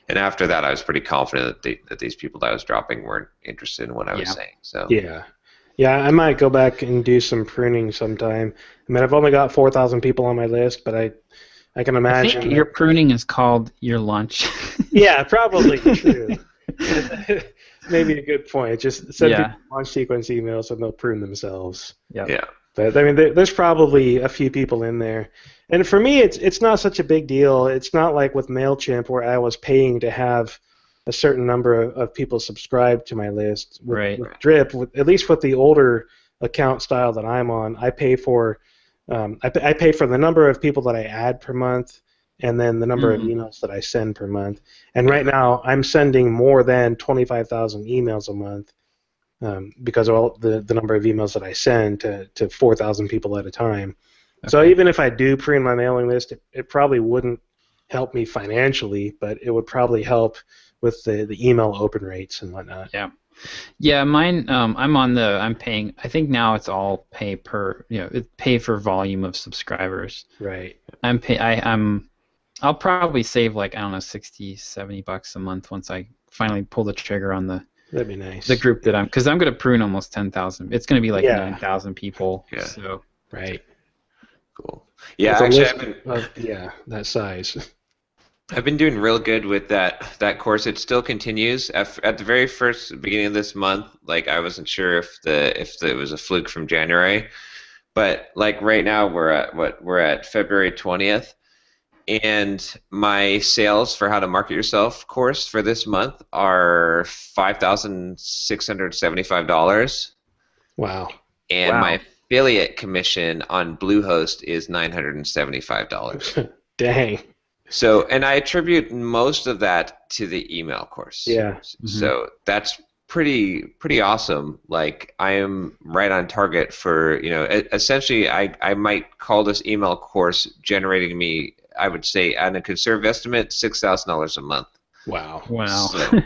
and after that I was pretty confident that these people that I was dropping weren't interested in what I was saying. So yeah, I might go back and do some pruning sometime. I mean, I've only got 4,000 people on my list, but I can imagine. I think your pruning is called your lunch. Yeah, probably true. Maybe a good point. Just send people launch sequence emails and they'll prune themselves. Yep. Yeah. But I mean, there's probably a few people in there, and for me, it's not such a big deal. It's not like with MailChimp where I was paying to have a certain number of people subscribe to my list. With Drip, at least with the older account style that I'm on, I pay for I pay for the number of people that I add per month, and then the number of emails that I send per month. And right now, I'm sending more than 25,000 emails a month because of all the number of emails that I send to 4,000 people at a time. Okay. So even if I do prune my mailing list, it probably wouldn't help me financially, but it would probably help with the email open rates and whatnot. Yeah, mine. I'm paying. I think now it's all pay per. It's pay for volume of subscribers. Right. I'll probably save like, I don't know, $60-$70 a month once I finally pull the trigger on the. That'd be nice. The group that because I'm going to prune almost 10,000. It's going to be like 9,000 people. Yeah. So. Right. Cool. Yeah, actually, that size. I've been doing real good with that course. It still continues. At the very first beginning of this month, like I wasn't sure if it was a fluke from January, but like right now we're at February 20th, and my sales for how to market yourself course for this month are $5,675. Wow. And my affiliate commission on Bluehost is $975. Dang. So, and I attribute most of that to the email course. Yeah. So that's pretty awesome. Like I am right on target for, essentially I might call this email course generating me, I would say at a conservative estimate, $6,000 a month. Wow. So,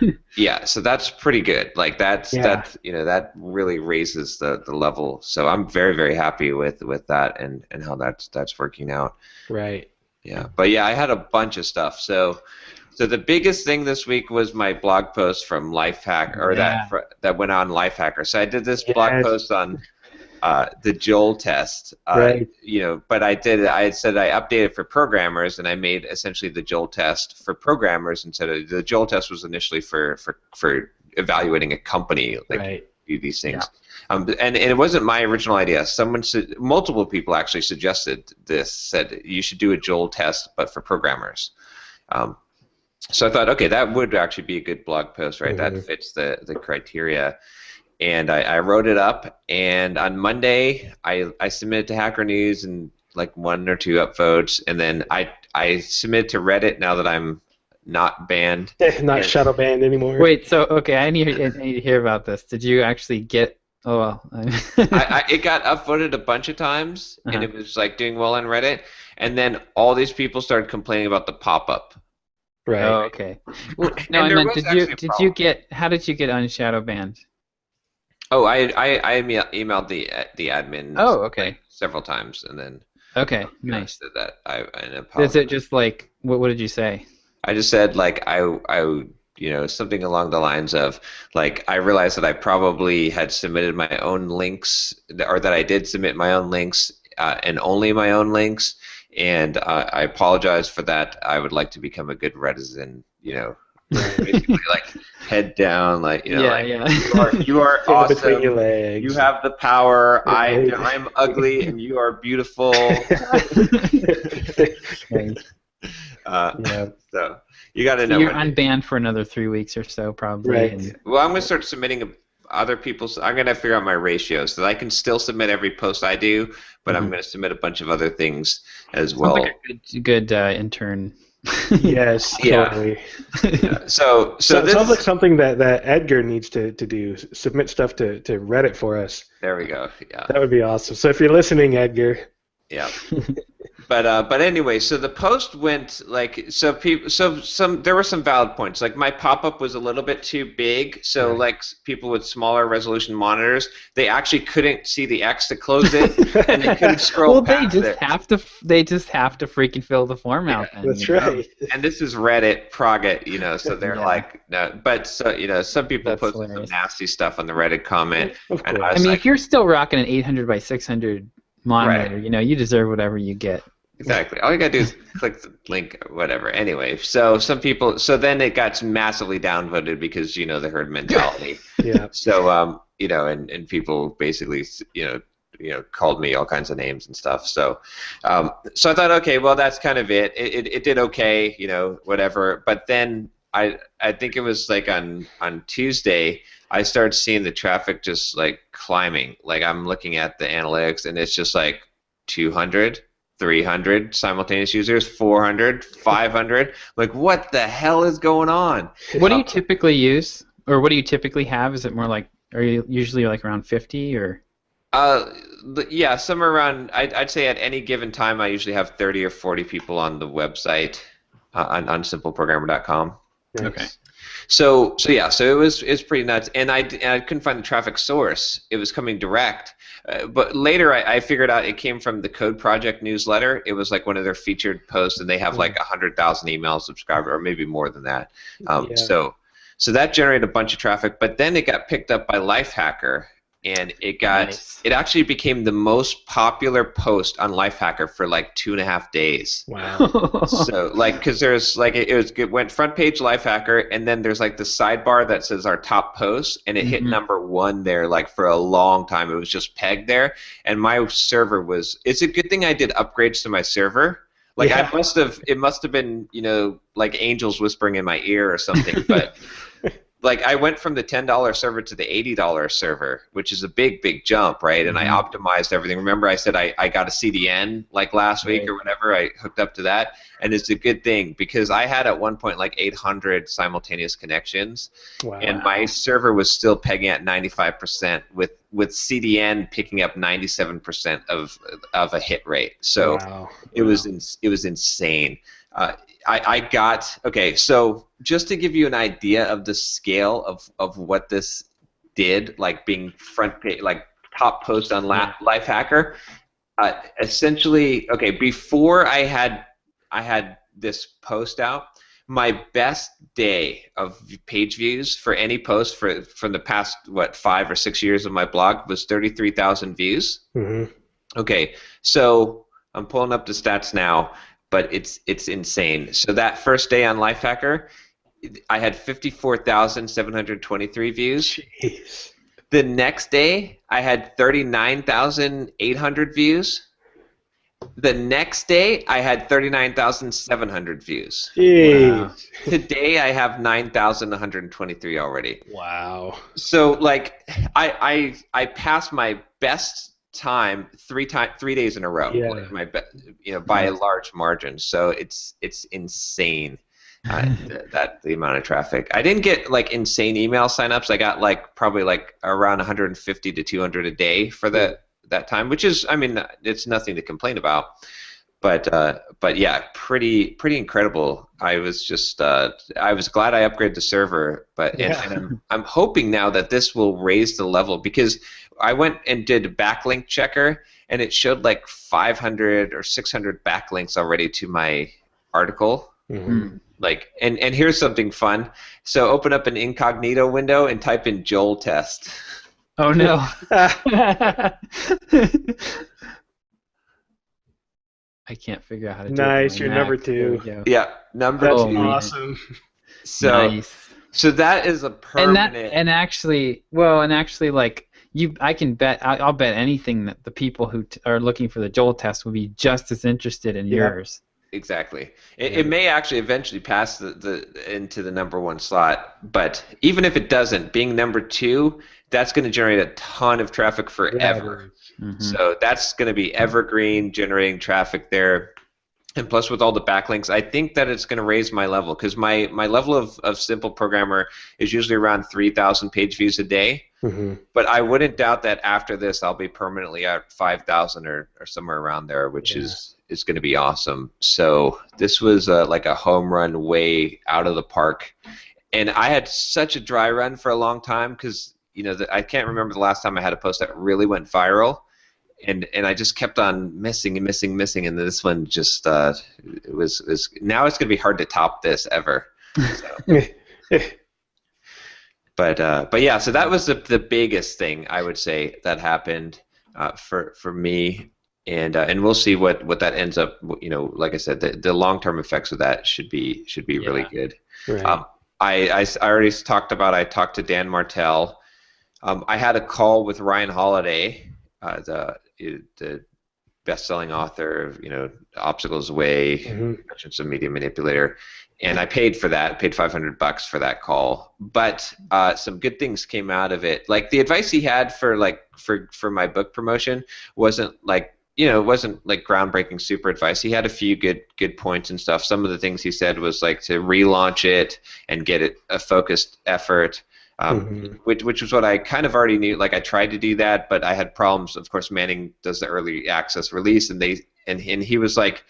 so that's pretty good. Like that really raises the level. So I'm very, very happy with that and how that's working out. Right. Yeah, but I had a bunch of stuff. So the biggest thing this week was my blog post from Lifehacker, that went on Lifehacker. So I did this blog post on the Joel test. Right. But I had said I updated for programmers, and I made essentially the Joel test for programmers instead of the Joel test was initially for evaluating a company, like these things. Yeah. And it wasn't my original idea. Multiple people actually suggested this, said you should do a Joel test, but for programmers. So I thought, okay, that would actually be a good blog post, right? That fits the criteria. And I wrote it up, and on Monday I submitted to Hacker News and like 1 or 2 upvotes, and then I submitted to Reddit now that I'm not banned. Not shadow banned anymore. Wait, so okay, I need to hear about this. Did you actually get? Oh well. It got upvoted a bunch of times, and it was like doing well on Reddit, and then all these people started complaining about the pop-up. Right. Oh, okay. Well, no, I meant did you get? How did you get unshadow banned? Oh, I emailed the admin. Oh, okay. Like, several times, and then. Okay, nice. Said that I apologize. Is it just like what did you say? I just said like I something along the lines of like I realized that I probably had submitted my own links, or that I did submit my own links and only my own links, and I apologize for that. I would like to become a good Redizen, basically like head down, like you are awesome. You have the power. I'm ugly and you are beautiful. So you got to know. You're unbanned for another 3 weeks or so, probably. Right. Well, I'm going to start submitting other people's. I'm going to figure out my ratio so that I can still submit every post I do, but I'm going to submit a bunch of other things as well. Sounds like a good intern. Yes, totally. So this sounds like something that Edgar needs to do. Submit stuff to Reddit for us. There we go. Yeah. That would be awesome. So if you're listening, Edgar. Yeah. But anyway, so the post went like there were some valid points. Like my pop-up was a little bit too big, so like people with smaller resolution monitors, they actually couldn't see the X to close it, and they couldn't scroll past it. They just have to freaking fill the form out. Then, That's right. And this is Reddit Progget, so they're like, no. But so some people post some nasty stuff on the Reddit comment. Of course. I mean, if you're still rocking an 800 by 600 monitor, you deserve whatever you get. Exactly. All you gotta do is click the link, whatever. Anyway, so then it got massively downvoted because the herd mentality. Yeah. So and people basically called me all kinds of names and stuff. So I thought, okay, well that's kind of it. It did okay, whatever. But then I think it was like on Tuesday I started seeing the traffic just like climbing. Like I'm looking at the analytics and it's just like 200. 300 simultaneous users, 400, 500. Like, what the hell is going on? What do you typically use, or what do you typically have? Is it more like, are you usually like around 50 or? Yeah, somewhere around. I'd say at any given time, I usually have 30 or 40 people on the website on simpleprogrammer.com. Nice. Okay. So it was pretty nuts, and I couldn't find the traffic source. It was coming direct. But later I figured out it came from the Code Project newsletter. It was like one of their featured posts, and they have like 100,000 email subscribers, or maybe more than that. So that generated a bunch of traffic, but then it got picked up by Lifehacker, and it actually became the most popular post on Lifehacker for like 2.5 days. Wow. So because there's like it went front page Lifehacker, and then there's like the sidebar that says our top posts, and it hit number 1 there like for a long time. It was just pegged there, and my server it's a good thing I did upgrades to my server. Like it must have been like angels whispering in my ear or something, but. Like I went from the $10 server to the $80 server, which is a big jump, right? And I optimized everything. Remember I said I got a CDN like last week or whatever. I hooked up to that, and it's a good thing because I had at one point like 800 simultaneous connections, and my server was still pegging at 95% with CDN picking up 97% of a hit rate. So it was insane. So just to give you an idea of the scale of what this did, like being front page, like top post on Lifehacker, essentially, before I had this post out, my best day of page views for any post from the past 5 or 6 years of my blog was 33,000 views. Mm-hmm. Okay, so I'm pulling up the stats now. But it's insane. So that first day on Lifehacker, I had 54,723 views. Jeez. The next day, I had 39,800 views. The next day, I had 39,700 views. Jeez. Wow. Today, I have 9,123 already. Wow. So like, I passed my best time 3 days in a row, like by a large margin. So it's insane that the amount of traffic. I didn't get like insane email signups. I got like probably like around 150 to 200 a day for that time, which is, I mean, it's nothing to complain about. But yeah, pretty incredible. I was just I was glad I upgraded the server, and I'm hoping now that this will raise the level, because I went and did a backlink checker, and it showed like 500 or 600 backlinks already to my article. Mm-hmm. Like, and here's something fun. So open up an incognito window and type in Joel test. Oh no. I can't figure out how to do it. Nice, you're number 2. Yeah, number 2. That's awesome. So, nice. So that is a permanent. And actually, like I can bet, I'll bet anything that the people who are looking for the Joel test will be just as interested in yours. Exactly. It may actually eventually pass into the number 1 slot, but even if it doesn't, being number 2, that's going to generate a ton of traffic forever. Mm-hmm. So that's going to be Evergreen generating traffic there. And plus with all the backlinks, I think that it's going to raise my level, because my level of Simple Programmer is usually around 3,000 page views a day. Mm-hmm. But I wouldn't doubt that after this I'll be permanently at 5,000 or somewhere around there, which is is going to be awesome. So this was like a home run way out of the park. And I had such a dry run for a long time because, I can't remember the last time I had a post that really went viral. And I just kept on missing, and this one just it was now it's going to be hard to top this ever. So. But yeah, so that was the biggest thing I would say that happened for me, and we'll see what that ends up. Like I said, the long-term effects of that should be really good. Right. I already talked to Dan Martell. I had a call with Ryan Holiday, the best-selling author of Obstacles Away, Merchants of Media Manipulator. And I paid for that. Paid $500 for that call. But some good things came out of it. Like the advice he had for my book promotion wasn't wasn't like groundbreaking super advice. He had a few good points and stuff. Some of the things he said was like to relaunch it and get it a focused effort. Which was what I kind of already knew. Like I tried to do that, but I had problems. Of course, Manning does the early access release, and he was like,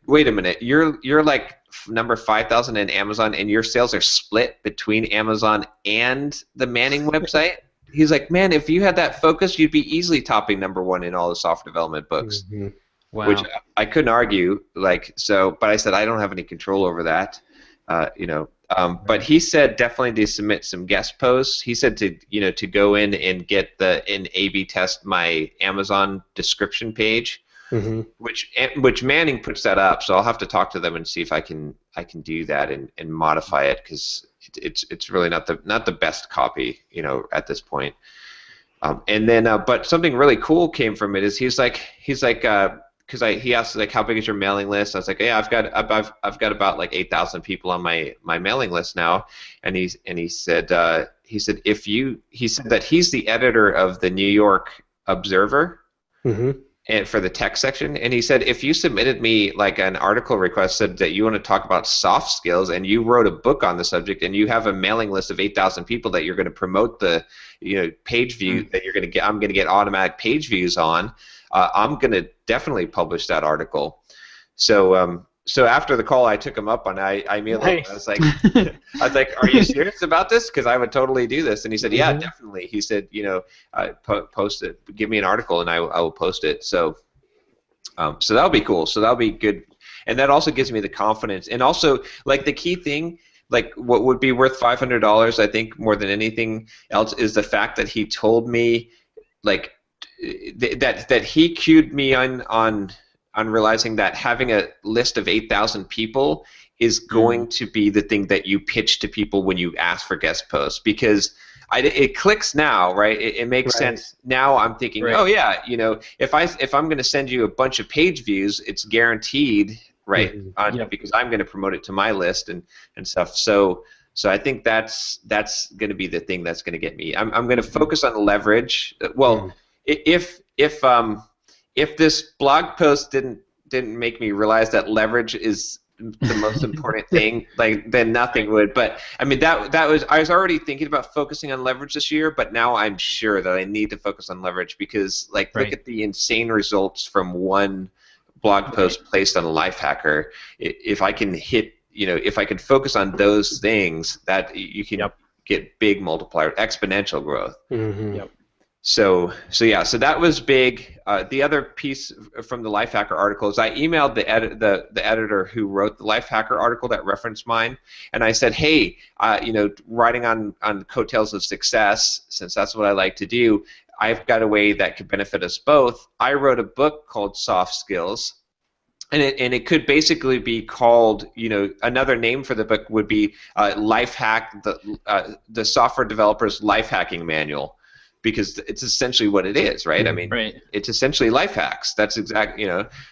wait a minute, you're like number 5,000 in Amazon, and your sales are split between Amazon and the Manning website. He's like, man, if you had that focus, you'd be easily topping number 1 in all the software development books. Wow. Which I couldn't argue. But I said I don't have any control over that. But he said definitely to submit some guest posts. He said to go in and A/B test my Amazon description page. Which Manning puts that up, so I'll have to talk to them and see if I can do that and modify it, because it's really not the best copy at this point. And then but something really cool came from it. Is he's like because he asked like, how big is your mailing list? I was like, yeah, I've got about like 8,000 people on my mailing list now. And he said that he's the editor of the New York Observer. And for the tech section, and he said, if you submitted me like an article request, said that you want to talk about soft skills, and you wrote a book on the subject, and you have a mailing list of 8,000 people that you're going to promote the page view that I'm going to get automatic page views on, I'm going to definitely publish that article. So after the call, I took him up on it. I immediately I was like, are you serious about this? Because I would totally do this. And he said, yeah, definitely. He said, post it, give me an article, and I will post it. So that'll be cool. So that'll be good, and that also gives me the confidence. And also, like the key thing, like what would be worth $500, I think, more than anything else, is the fact that he told me, like, that he cued me on realizing that having a list of 8,000 people is going to be the thing that you pitch to people when you ask for guest posts, because it clicks now, right? It makes sense now. I'm thinking, oh yeah, if I'm going to send you a bunch of page views, it's guaranteed, right? Because I'm going to promote it to my list and stuff. So I think that's going to be the thing that's going to get me. I'm going to focus on leverage. Well, if this blog post didn't make me realize that leverage is the most important thing, then nothing would. But I mean, I was already thinking about focusing on leverage this year, but now I'm sure that I need to focus on leverage, because look at the insane results from one blog post placed on a Lifehacker. If I can if I can focus on those things, that you can get big multiplier, exponential growth. So that was big. The other piece from the Lifehacker article is I emailed the editor who wrote the Lifehacker article that referenced mine, and I said, hey, writing on coattails of success, since that's what I like to do, I've got a way that could benefit us both. I wrote a book called Soft Skills, and it could basically be called, another name for the book would be Lifehack, the Software Developer's Life Hacking Manual. Because it's essentially what it is, right? I mean, it's essentially life hacks. That's exactly,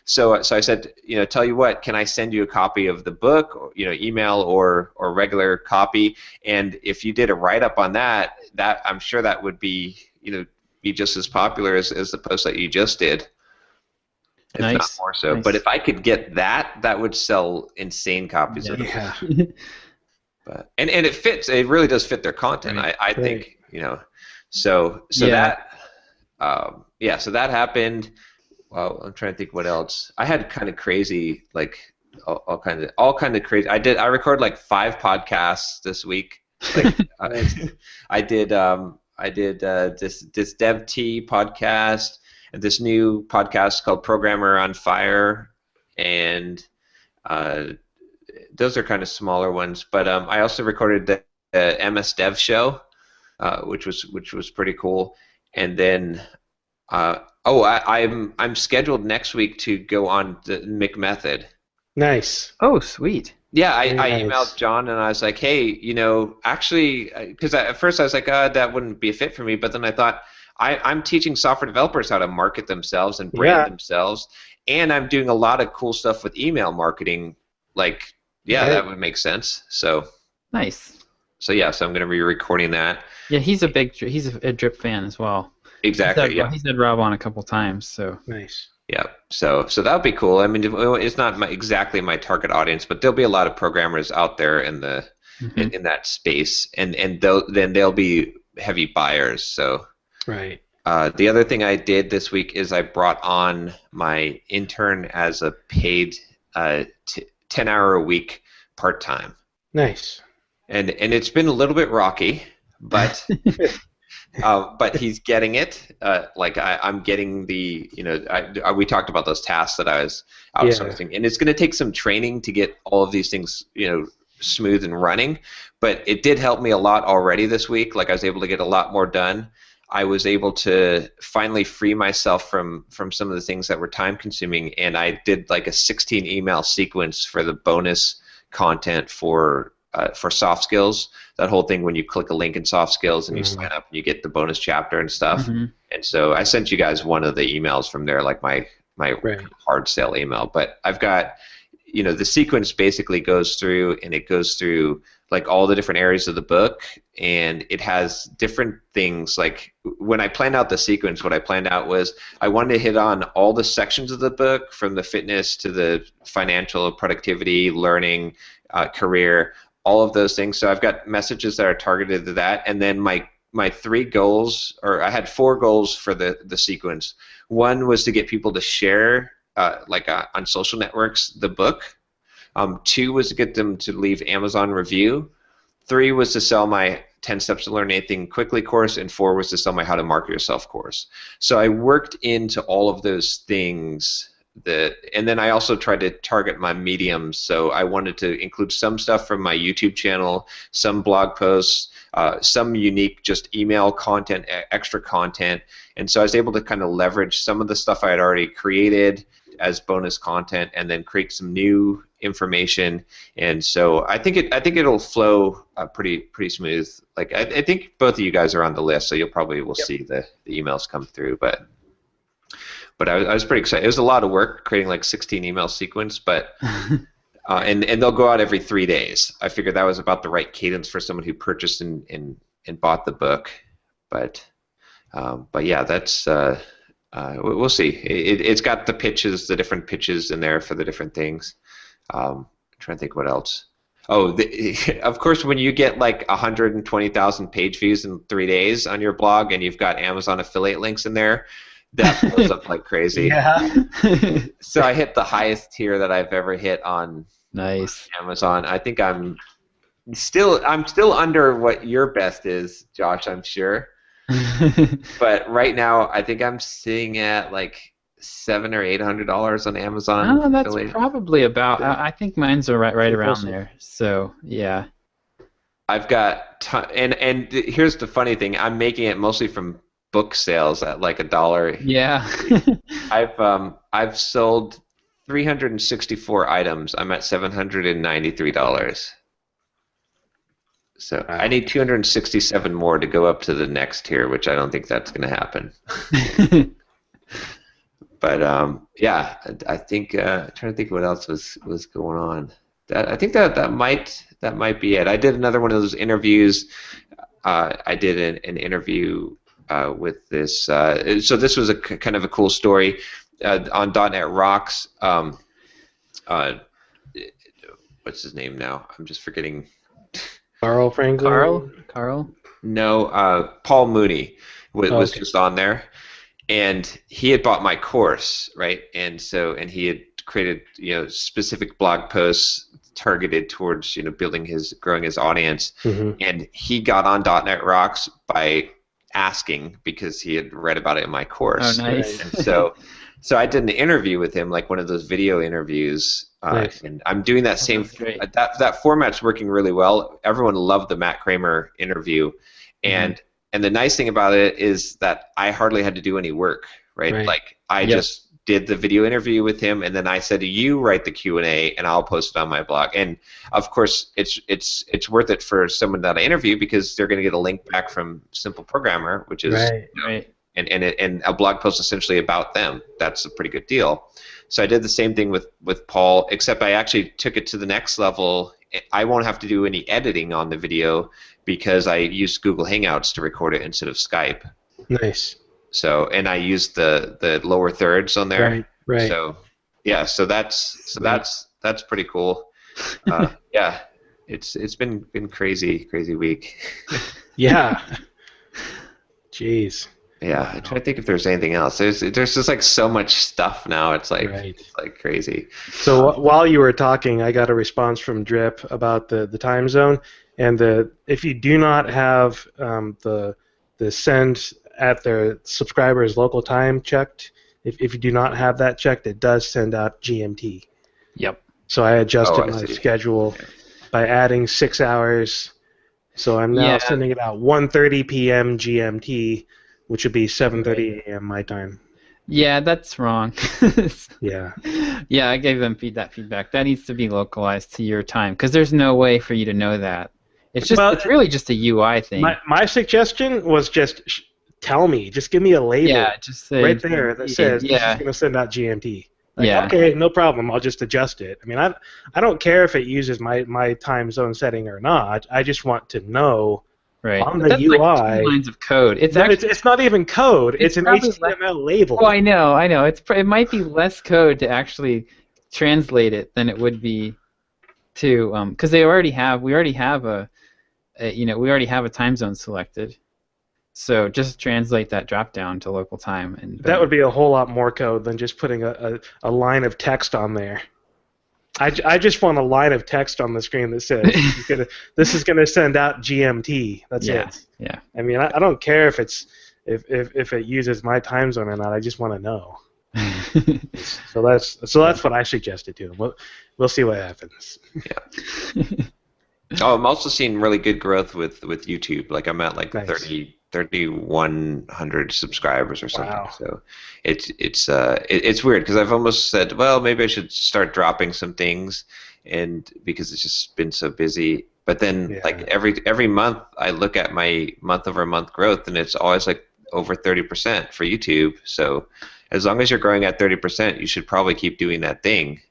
So I said, tell you what, can I send you a copy of the book, or, email or regular copy? And if you did a write-up on that I'm sure that would be, be just as popular as the post that you just did, if not more so. But if I could get that would sell insane copies of it. But and it fits. It really does fit their content. I think, So that happened. Well, I'm trying to think what else. I had kind of crazy, like all kind of crazy. I recorded like 5 podcasts this week. Like I did this Dev T podcast and this new podcast called Programmer on Fire, and those are kind of smaller ones. But I also recorded the MS Dev show, which was pretty cool. And then I'm scheduled next week to go on the McMethod. Nice. Oh, sweet. Yeah, I Nice. emailed John and I was like, hey, actually, because at first I was like, that wouldn't be a fit for me, but then I thought, I'm teaching software developers how to market themselves and brand themselves, and I'm doing a lot of cool stuff with email marketing. Like, that would make sense. So nice. So I'm going to be recording that. Yeah, he's a Drip fan as well. Exactly. He's had Rob on a couple times. So nice. Yeah, so that would be cool. I mean, it's not exactly my target audience, but there'll be a lot of programmers out there in the in that space, and then they'll be heavy buyers. So right. The other thing I did this week is I brought on my intern as a paid 10-hour a week part-time. Nice. And it's been a little bit rocky, but. But he's getting it. I'm getting the, we talked about those tasks that I was outsourcing, and it's going to take some training to get all of these things, smooth and running. But it did help me a lot already this week. Like, I was able to get a lot more done. I was able to finally free myself from some of the things that were time consuming, and I did like a 16 email sequence for the bonus content for soft skills. That whole thing when you click a link in soft skills and you sign up and you get the bonus chapter and stuff. And so I sent you guys one of the emails from there, like my hard sale email. But I've got, the sequence basically goes through, and it goes through like all the different areas of the book, and it has different things. Like, when I planned out the sequence, what I planned out was I wanted to hit on all the sections of the book, from the fitness to the financial, productivity, learning, career, all of those things. So I've got messages that are targeted to that, and then my 3 goals, or I had 4 goals for the sequence. One was to get people to share, on social networks, the book. 2 was to get them to leave Amazon review. 3 was to sell my 10 Steps to Learn Anything Quickly course, and 4 was to sell my How to Market Yourself course. So I worked into all of those things. And then I also tried to target my mediums, so I wanted to include some stuff from my YouTube channel, some blog posts, some unique just email content, extra content, and so I was able to kind of leverage some of the stuff I had already created as bonus content, and then create some new information. And so I think it'll flow pretty smooth. Like, I think both of you guys are on the list, so you'll probably will see the emails come through, but I was pretty excited. It was a lot of work creating like 16 email sequence, but and they'll go out every 3 days. I figured that was about the right cadence for someone who purchased and bought the book. But yeah, that's we'll see. It's got the pitches, the different pitches in there for the different things. I'm trying to think what else. Oh, of course, when you get like 120,000 page views in 3 days on your blog, and you've got Amazon affiliate links in there, that blows up like crazy. Yeah. So I hit the highest tier that I've ever hit on Amazon. I think I'm still under what your best is, Josh, I'm sure. But right now, I think I'm sitting at like $700 or $800 on Amazon. Oh, that's probably about. I think mine's are right around there. So yeah. I've got and here's the funny thing. I'm making it mostly from book sales at like $1. Yeah. I've sold 364 items. I'm at $793. So I need 267 more to go up to the next tier, which I don't think that's going to happen. But yeah, I think I'm trying to think what else was going on. I think that might be it. I did another one of those interviews. I did an interview with this. So this was a kind of a cool story on .NET Rocks. What's his name now? I'm just forgetting. Carl Franklin? Carl? No, Paul Mooney was just on there. and he had bought my course, right? And he had created specific blog posts targeted towards growing his audience, and he got on .NET Rocks by asking because he had read about it in my course. Oh, nice. And so I did an interview with him, like one of those video interviews, Nice. and I'm doing that same. That format's working really well. Everyone loved the Matt Kramer interview, and the nice thing about it is that I hardly had to do any work, right? Like I just did the video interview with him, and then I said, you write the Q&A, and I'll post it on my blog. And of course, it's worth it for someone that I interview because they're going to get a link back from Simple Programmer, which is and a blog post essentially about them. That's a pretty good deal. So I did the same thing with Paul, except I actually took it to the next level. I won't have to do any editing on the video because I used Google Hangouts to record it instead of Skype. Nice. So, and I used the lower thirds on there. Right. So, yeah. So that's pretty cool. Yeah, it's been crazy week. Yeah. Jeez. Yeah, I try to think if there's anything else. There's just like so much stuff now. It's like it's like crazy. So while you were talking, I got a response from Drip about the time zone, and if you do not have the send at their subscribers' local time checked, if you do not have that checked, it does send out GMT. Yep. So I adjusted my schedule by adding 6 hours. So I'm now sending it out 1:30 p.m. GMT, which would be 7:30 a.m. my time. Yeah, that's wrong. Yeah. Yeah, I gave them that feedback. That needs to be localized to your time because there's no way for you to know that. It's just it's really just a UI thing. My suggestion was just tell me, just give me a label. Yeah, just say right there that says this is going to send out GMT. Like, okay, no problem. I'll just adjust it. I mean, I don't care if it uses my time zone setting or not. I just want to know on the UI. Like 2 lines of code. It's not even code. It's an HTML label. Oh, I know. It might be less code to actually translate it than it would be to because we already have a time zone selected. So just translate that drop down to local time, and that would be a whole lot more code than just putting a line of text on there. I just want a line of text on the screen that says this is going to send out GMT. That's it. Yeah. I mean, I don't care if it uses my time zone or not. I just want to know. So that's what I suggested to him. We'll see what happens. Yeah. Oh, I'm also seeing really good growth with YouTube. Like I'm at like 3,100 subscribers or something. Wow. So it's weird because I've almost said, well, maybe I should start dropping some things, and because it's just been so busy. But then like every month I look at my month-over-month growth, and it's always like over 30% for YouTube. So as long as you're growing at 30%, you should probably keep doing that thing.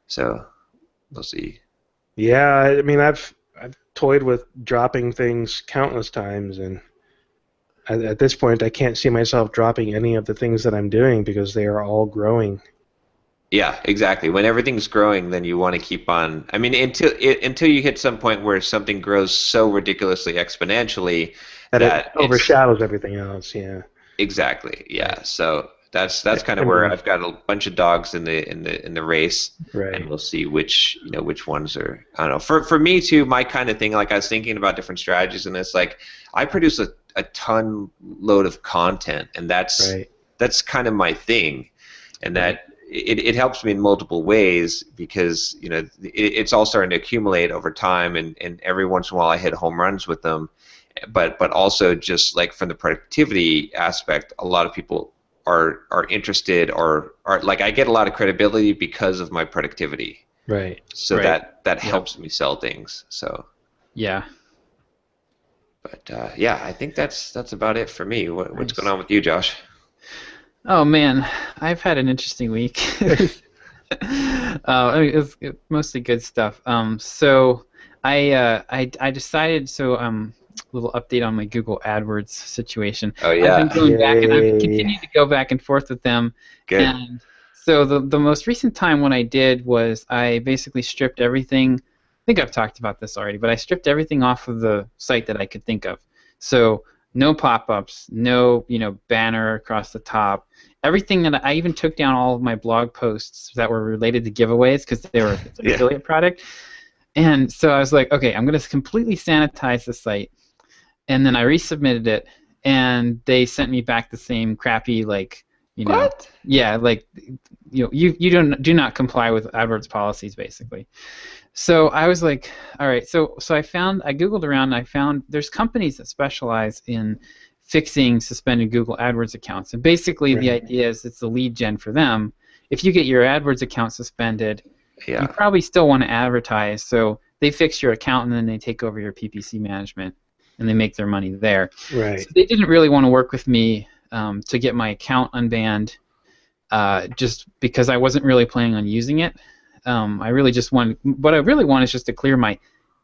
So we'll see. Yeah, I mean, I've toyed with dropping things countless times, and at this point, I can't see myself dropping any of the things that I'm doing because they are all growing. Yeah, exactly. When everything's growing, then you want to keep on. I mean, until you hit some point where something grows so ridiculously exponentially that it overshadows everything else. Yeah. Exactly. Yeah. So that's kind of where I've got a bunch of dogs in the race, and we'll see which ones are. I don't know. For me too, my kind of thing. Like I was thinking about different strategies, and it's like I produce a ton load of content, and that's kind of my thing, and that it helps me in multiple ways because it's all starting to accumulate over time, and every once in a while I hit home runs with them, but also just like from the productivity aspect, a lot of people are interested or are like I get a lot of credibility because of my productivity. Right. So that helps me sell things. So. Yeah. But I think that's about it for me. What's going on with you, Josh? Oh man, I've had an interesting week. It's mostly good stuff. So I decided little update on my Google AdWords situation. Oh yeah. I've been going back, and I've continued to go back and forth with them. Good. And so the most recent time when I did was I basically stripped everything. I think I've talked about this already, but I stripped everything off of the site that I could think of. So no pop-ups, no banner across the top. Everything that I even took down all of my blog posts that were related to giveaways because they were an affiliate product. And so I was like, okay, I'm going to completely sanitize the site. And then I resubmitted it, and they sent me back the same crappy What? Yeah, you do not comply with AdWords policies basically. So I was like, all right. So I googled around, and I found there's companies that specialize in fixing suspended Google AdWords accounts, and basically the idea is it's the lead gen for them. If you get your AdWords account suspended, you probably still want to advertise. So they fix your account, and then they take over your PPC management, and they make their money there. Right. So they didn't really want to work with me to get my account unbanned, just because I wasn't really planning on using it. I really just want. What I really want is just to clear my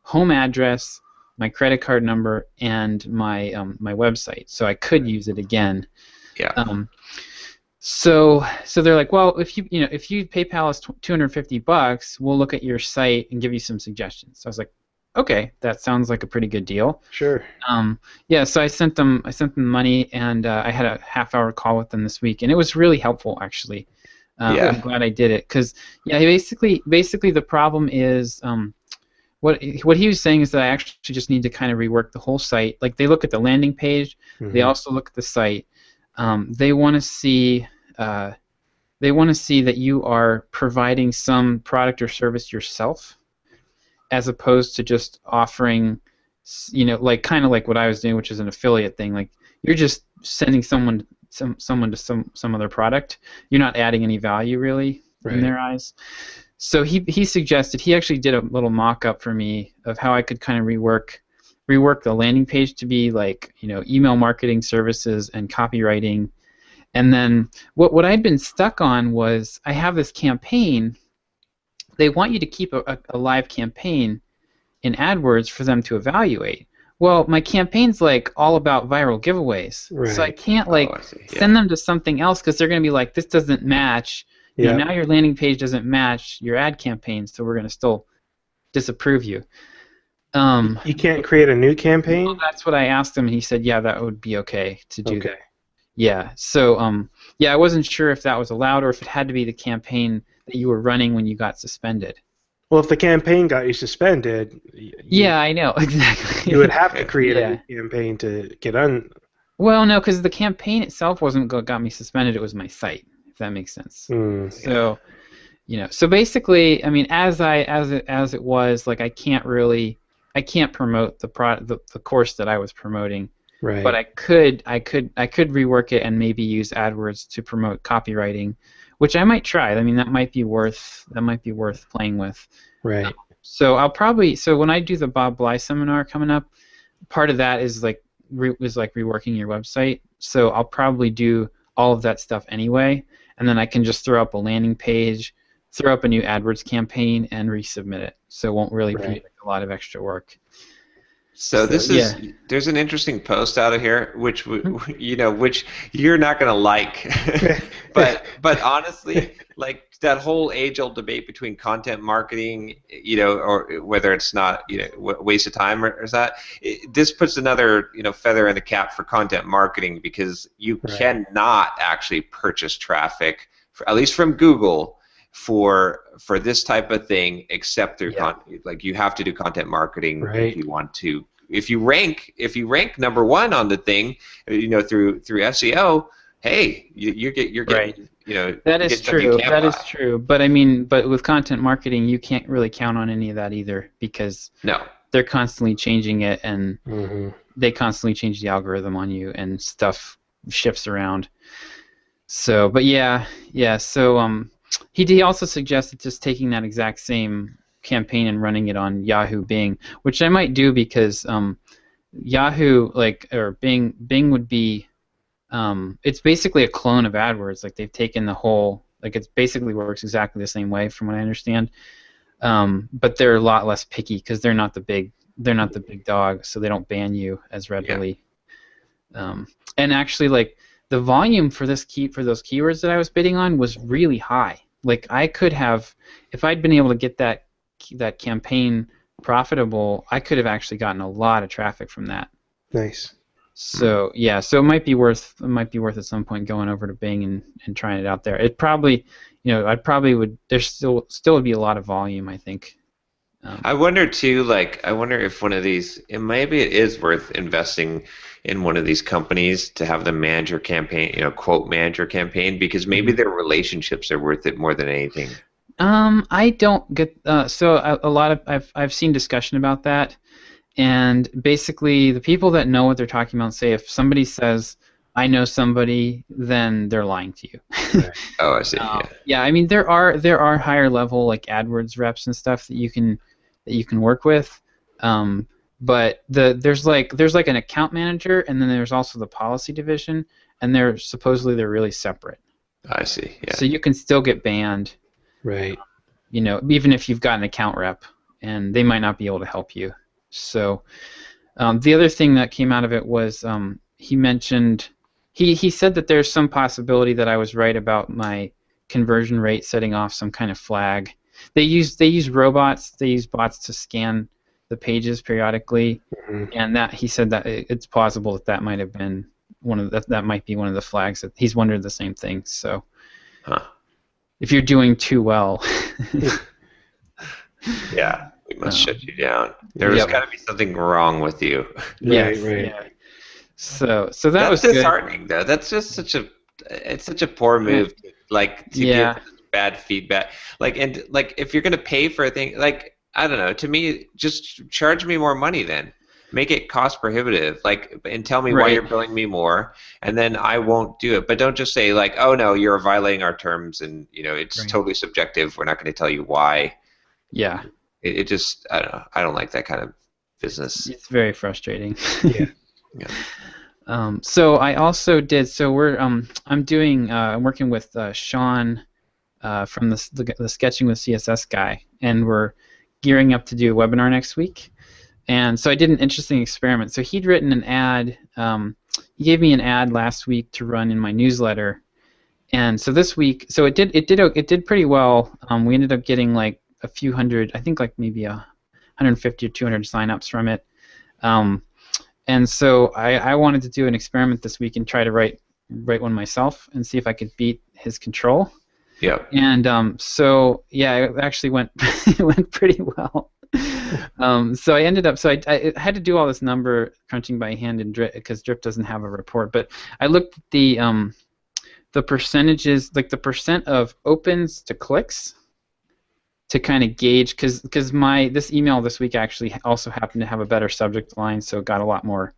home address, my credit card number, and my my website, so I could use it again. Yeah. So they're like, well, if you PayPal us $250, we'll look at your site and give you some suggestions. So I was like, okay, that sounds like a pretty good deal. Sure. Yeah. So I sent them money, and I had a half-hour call with them this week, and it was really helpful actually. I'm glad I did it because basically the problem is what he was saying is that I actually just need to kind of rework the whole site. Like they look at the landing page, they also look at the site. They want to see that you are providing some product or service yourself, as opposed to just offering, kind of like what I was doing, which is an affiliate thing. Like you're just sending someone to some other product. You're not adding any value really in their eyes. So he suggested, he actually did a little mock-up for me of how I could kind of rework the landing page to be like, email marketing services and copywriting. And then what I'd been stuck on was I have this campaign. They want you to keep a live campaign in AdWords for them to evaluate. Well, my campaign's like all about viral giveaways, so I can't send them to something else because they're going to be like, this doesn't match. Now your landing page doesn't match your ad campaign, so we're going to still disapprove you. You can't create a new campaign? Well, that's what I asked him, and he said, yeah, that would be okay to do that. Yeah, so I wasn't sure if that was allowed or if it had to be the campaign that you were running when you got suspended. Well, if the campaign got you suspended, I know, exactly. You would have to create a new campaign to get on. Well, no, because the campaign itself wasn't what got me suspended. It was my site, if that makes sense. So, so basically, I mean, as it was, like I can't promote the course that I was promoting. Right. But I could rework it and maybe use AdWords to promote copywriting, which I might try. I mean, that might be worth playing with. Right. So when I do the Bob Bly seminar coming up, part of that is reworking your website. So I'll probably do all of that stuff anyway, and then I can just throw up a landing page, throw up a new AdWords campaign, and resubmit it. So it won't really be like a lot of extra work. So there's an interesting post out of here, which you're not gonna like, but honestly, like that whole age-old debate between content marketing, or whether it's not, waste of time or is that, this puts another, feather in the cap for content marketing because you cannot actually purchase traffic, at least from Google, for this type of thing, except through like you have to do content marketing if you want to. If you rank number one on the thing, through SEO, hey, you're getting that is true. That is true. But I mean, with content marketing, you can't really count on any of that either because they're constantly changing it and they constantly change the algorithm on you and stuff shifts around. So, but so he also suggested just taking that exact same campaign and running it on Yahoo Bing, which I might do because Yahoo or Bing would be it's basically a clone of AdWords. Like they've taken the whole, it basically works exactly the same way from what I understand, but they're a lot less picky because they're not the big dog, so they don't ban you as readily. And actually, the volume for those keywords that I was bidding on was really high. Like I could have, if I'd been able to get that campaign profitable, I could have actually gotten a lot of traffic from that. Nice. So yeah, so it might be worth at some point going over to Bing and trying it out there. It probably, I probably would. There's still would be a lot of volume, I think. I wonder too, I wonder if one of these, maybe it is worth investing in one of these companies to have them manage your campaign, quote manage your campaign, because maybe their relationships are worth it more than anything. I don't get so a lot of I've seen discussion about that, and basically the people that know what they're talking about say if somebody says I know somebody, then they're lying to you. Right. Oh, I see. Yeah, I mean there are higher level like AdWords reps and stuff that you can work with, but there's like an account manager, and then there's also the policy division, and they're really separate. I see. Yeah. So you can still get banned. Right. Even if you've got an account rep, and they might not be able to help you. So the other thing that came out of it was he mentioned he said that there's some possibility that I was right about my conversion rate setting off some kind of flag. They use robots. They use bots to scan the pages periodically, and that he said that it's possible that might have been that might be one of the flags. That he's wondered the same thing. So. Huh. If you're doing too well. Yeah, we must shut you down. There's got to be something wrong with you. Right. Yeah. So that was disheartening, though. That's just such a poor move. To give bad feedback. If you're gonna pay for a thing, I don't know. To me, just charge me more money then. Make it cost prohibitive, and tell me why you're billing me more, and then I won't do it. But don't just say oh no, you're violating our terms, and it's totally subjective. We're not going to tell you why. Yeah. It just I don't know. I don't like that kind of business. It's very frustrating. Yeah. So I also did. So we're I'm working with Sean from the Sketching with CSS guy, and we're gearing up to do a webinar next week. And so I did an interesting experiment. So he'd written an ad. He gave me an ad last week to run in my newsletter, and so this week, so it did pretty well. We ended up getting a few hundred, I think maybe 150 or 200 signups from it. And so I wanted to do an experiment this week and try to write one myself and see if I could beat his control. Yeah. And so yeah, it actually went it went pretty well. So I ended up. So I had to do all this number crunching by hand in Drip because Drip doesn't have a report. But I looked at the percentages, the percent of opens to clicks, to kind of gauge because this email this week actually also happened to have a better subject line, so it got a lot more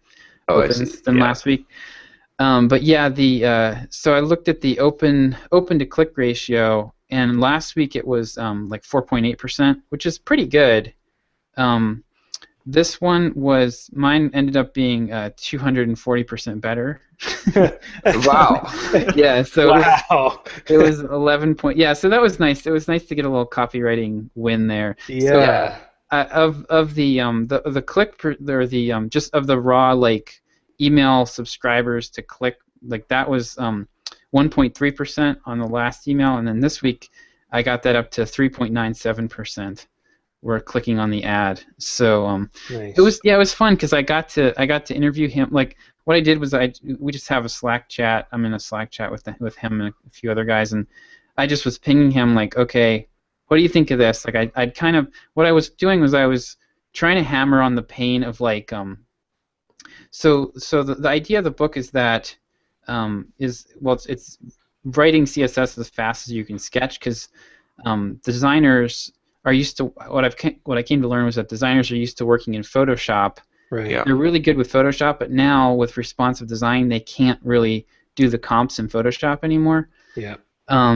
opens than last week. But yeah, so I looked at the open to click ratio, and last week it was 4.8%, which is pretty good. This one mine ended up being 240% better. Wow. Yeah, so wow. It was 11 point. Yeah, so that was nice. It was nice to get a little copywriting win there. Yeah. So, of the click or the just of the raw email subscribers to click, that was 1.3% on the last email, and then this week I got that up to 3.97%. Were clicking on the ad, so nice. It was fun because I got to interview him. What I did was we just have a Slack chat. I'm in a Slack chat with him and a few other guys, and I just was pinging him okay, what do you think of this? I'd kind of what I was doing was I was trying to hammer on the pain of so the idea of the book is that it's writing CSS as fast as you can sketch because designers are used to what I came to learn was that designers are used to working in Photoshop. Right. Yeah. They're really good with Photoshop, but now with responsive design, they can't really do the comps in Photoshop anymore. Yeah.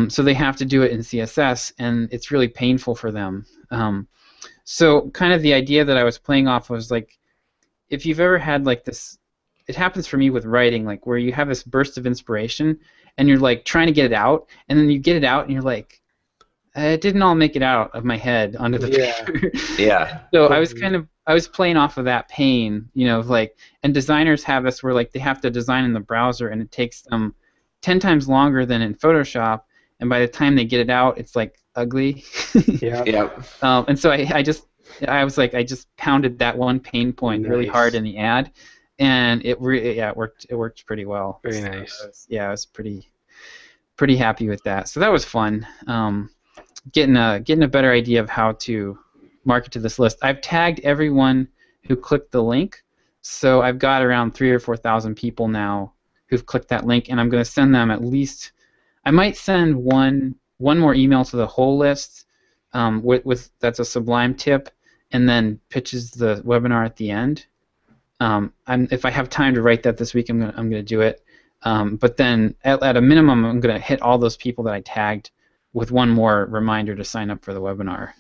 So they have to do it in CSS, and it's really painful for them. So kind of the idea that I was playing off was if you've ever had this, it happens for me with writing, where you have this burst of inspiration, and you're trying to get it out, and then you get it out, and you're it didn't all make it out of my head onto the paper. Yeah. So I was playing off of that pain, and designers have this where they have to design in the browser, and it takes them 10 times longer than in Photoshop, and by the time they get it out, it's ugly. Yeah. Yeah. And so I just pounded that one pain point really hard in the ad, and it worked pretty well. Very nice. I was pretty happy with that. So that was fun. Getting a better idea of how to market to this list. I've tagged everyone who clicked the link, so I've got around 3,000 or 4,000 people now who've clicked that link, and I'm going to send them at least. I might send one more email to the whole list with that's a Sublime tip, and then pitches the webinar at the end. If I have time to write that this week, I'm gonna do it. But then at a minimum, I'm gonna hit all those people that I tagged with one more reminder to sign up for the webinar.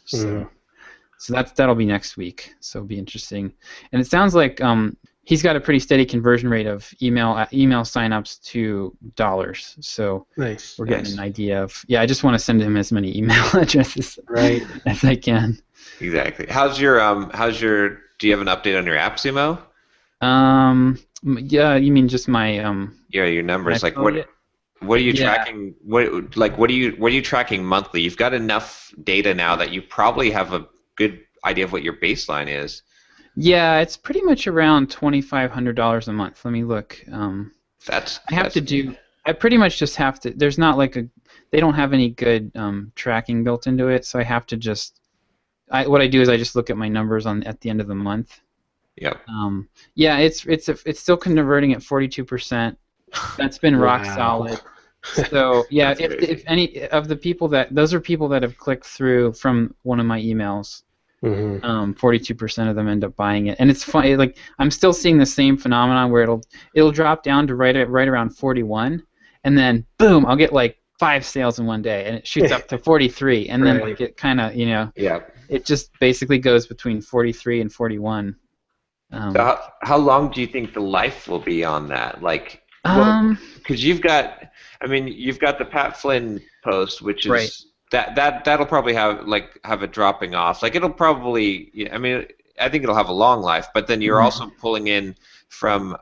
So that'll be next week. So it'll be interesting. And it sounds like he's got a pretty steady conversion rate of email signups to dollars. So nice. We're getting an idea of. Yeah, I just want to send him as many email addresses as I can. Exactly. How's your do you have an update on your AppSumo? Yeah, you mean just my your numbers, like what are you tracking? What are you tracking monthly? You've got enough data now that you probably have a good idea of what your baseline is. Yeah, it's pretty much around $2,500 a month. Let me look. I pretty much just have to. There's not like they don't have any good tracking built into it, so I have to just. What I do is I just look at my numbers at the end of the month. Yep. Yeah, it's still converting at 42%. That's been rock solid. So yeah, if any of the people those are people that have clicked through from one of my emails. 42% of them end up buying it, and it's funny. Like I'm still seeing the same phenomenon where it'll drop down to right around 41, and then boom, I'll get like 5 sales in one day, and it shoots up to 43, and then like it kind of it just basically goes between 43 and 41. So how long do you think the life will be on that? Like, because you've got the Pat Flynn post, which is that'll probably have a dropping off. Like it'll probably, I think it'll have a long life, but then you're also pulling in from